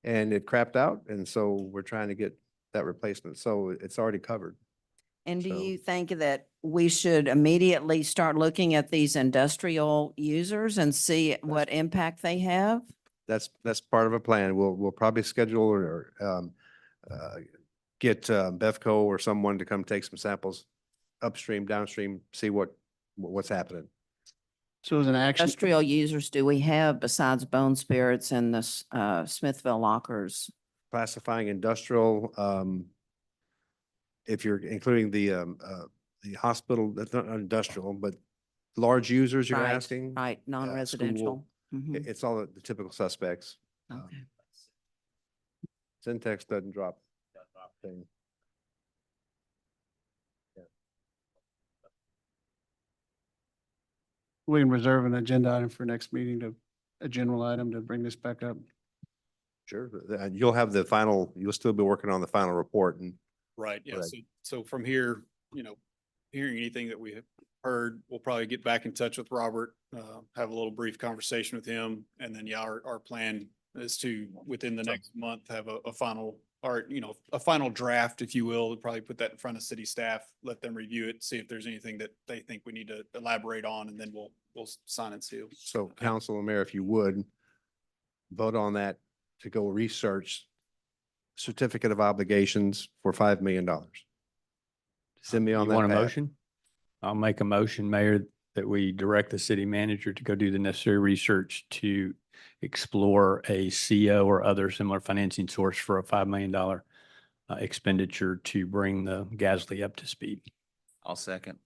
And it crapped out. And so we're trying to get that replacement. So it's already covered. And do so- you think that we should immediately start looking at these industrial users and see what impact they have? That's part of a plan. We'll probably schedule or get Bevco or someone to come take some samples upstream, downstream, see what's happening. So as an action, Industrial users do we have besides Bone Spirits and the Smithville Lockers? Classifying industrial, if you're including the hospital, that's not industrial, but large users you're Right, asking? Right, non-residential. Mhm. It's all the typical suspects. Okay. Syntax doesn't drop thing. we can reserve an agenda item for next meeting a general item to bring this back up. Sure. And you'll have the final, you'll still be working on the final report and Right, yeah. Right. So from here, hearing anything that we have heard, we'll probably get back in touch with Robert, have a little brief conversation with him. And then, yeah, our plan is to, within the next month, have a final, or, a final draft, if you will, probably put that in front of city staff, let them review it, see if there's anything that they think we need to elaborate on, and then we'll sign and seal. so council and mayor, if you would, vote on that to go research certificate of obligations for $5 million. Send me on You that want a path. motion? I'll make a motion, Mayor, that we direct the city manager to go do the necessary research to explore a CO or other similar financing source for a $5 million expenditure to bring the Gasly up to speed. I'll second.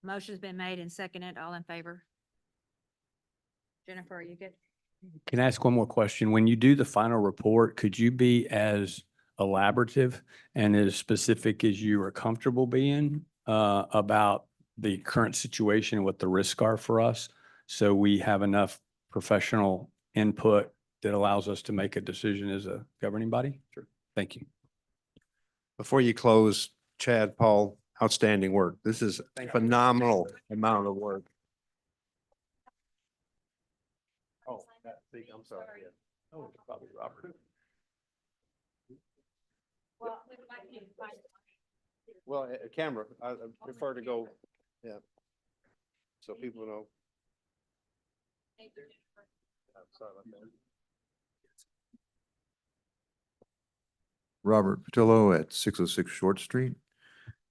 Motion's been made and seconded. All in favor? Jennifer, are you good? Can I ask one more question? When you do the final report, could you be as elaborative and as specific as you are comfortable being about the current situation and what the risks are for us? So we have enough professional input that allows us to make a decision as a governing body? Sure. Thank you. Before you close, Chad, Paul, outstanding work. This is a phenomenal amount of work. Oh, I'm sorry. Oh, probably Robert. Well, a camera, I prefer to go, yeah. So people know. Sorry about that. Robert Patillo at 606 Short Street.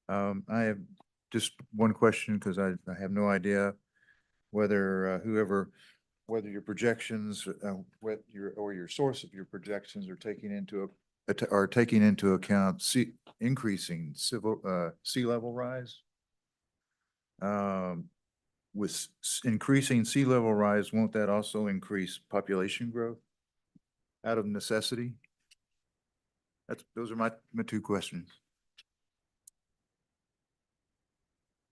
I have just one question because I have no idea whether whether your projections, what your source of your projections are taking into account increasing sea level rise. With increasing sea level rise, won't that also increase population growth out of necessity? Those are my two questions.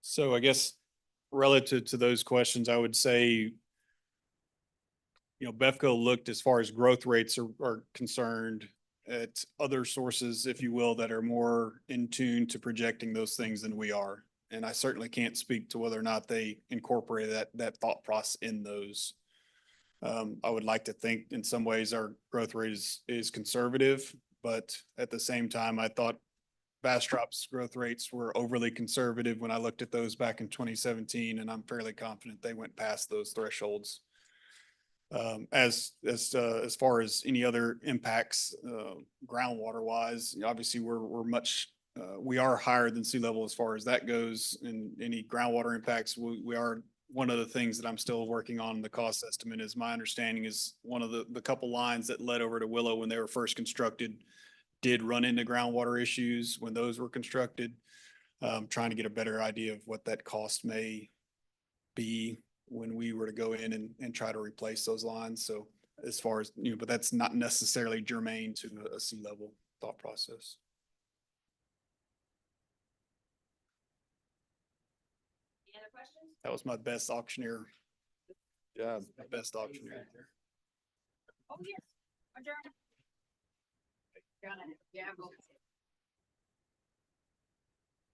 So I guess relative to those questions, I would say, BEFCO looked as far as growth rates are concerned at other sources, if you will, that are more in tune to projecting those things than we are. And I certainly can't speak to whether or not they incorporate that thought process in those. I would like to think in some ways our growth rate is conservative, but at the same time, I thought Bastrop's growth rates were overly conservative when I looked at those back in 2017, and I'm fairly confident they went past those thresholds. As far as any other impacts, groundwater wise, obviously we are higher than sea level as far as that goes, and any groundwater impacts, we are. One of the things that I'm still working on the cost estimate is my understanding is one of the couple lines that led over to Willow when they were first constructed did run into groundwater issues when those were constructed. Trying to get a better idea of what that cost may be when we were to go in and try to replace those lines. So as far as, but that's not necessarily germane to a sea level thought process. Any other questions? That was my best auctioneer. Yeah. My best auctioneer. Oh, yes. Adjourn. Yeah,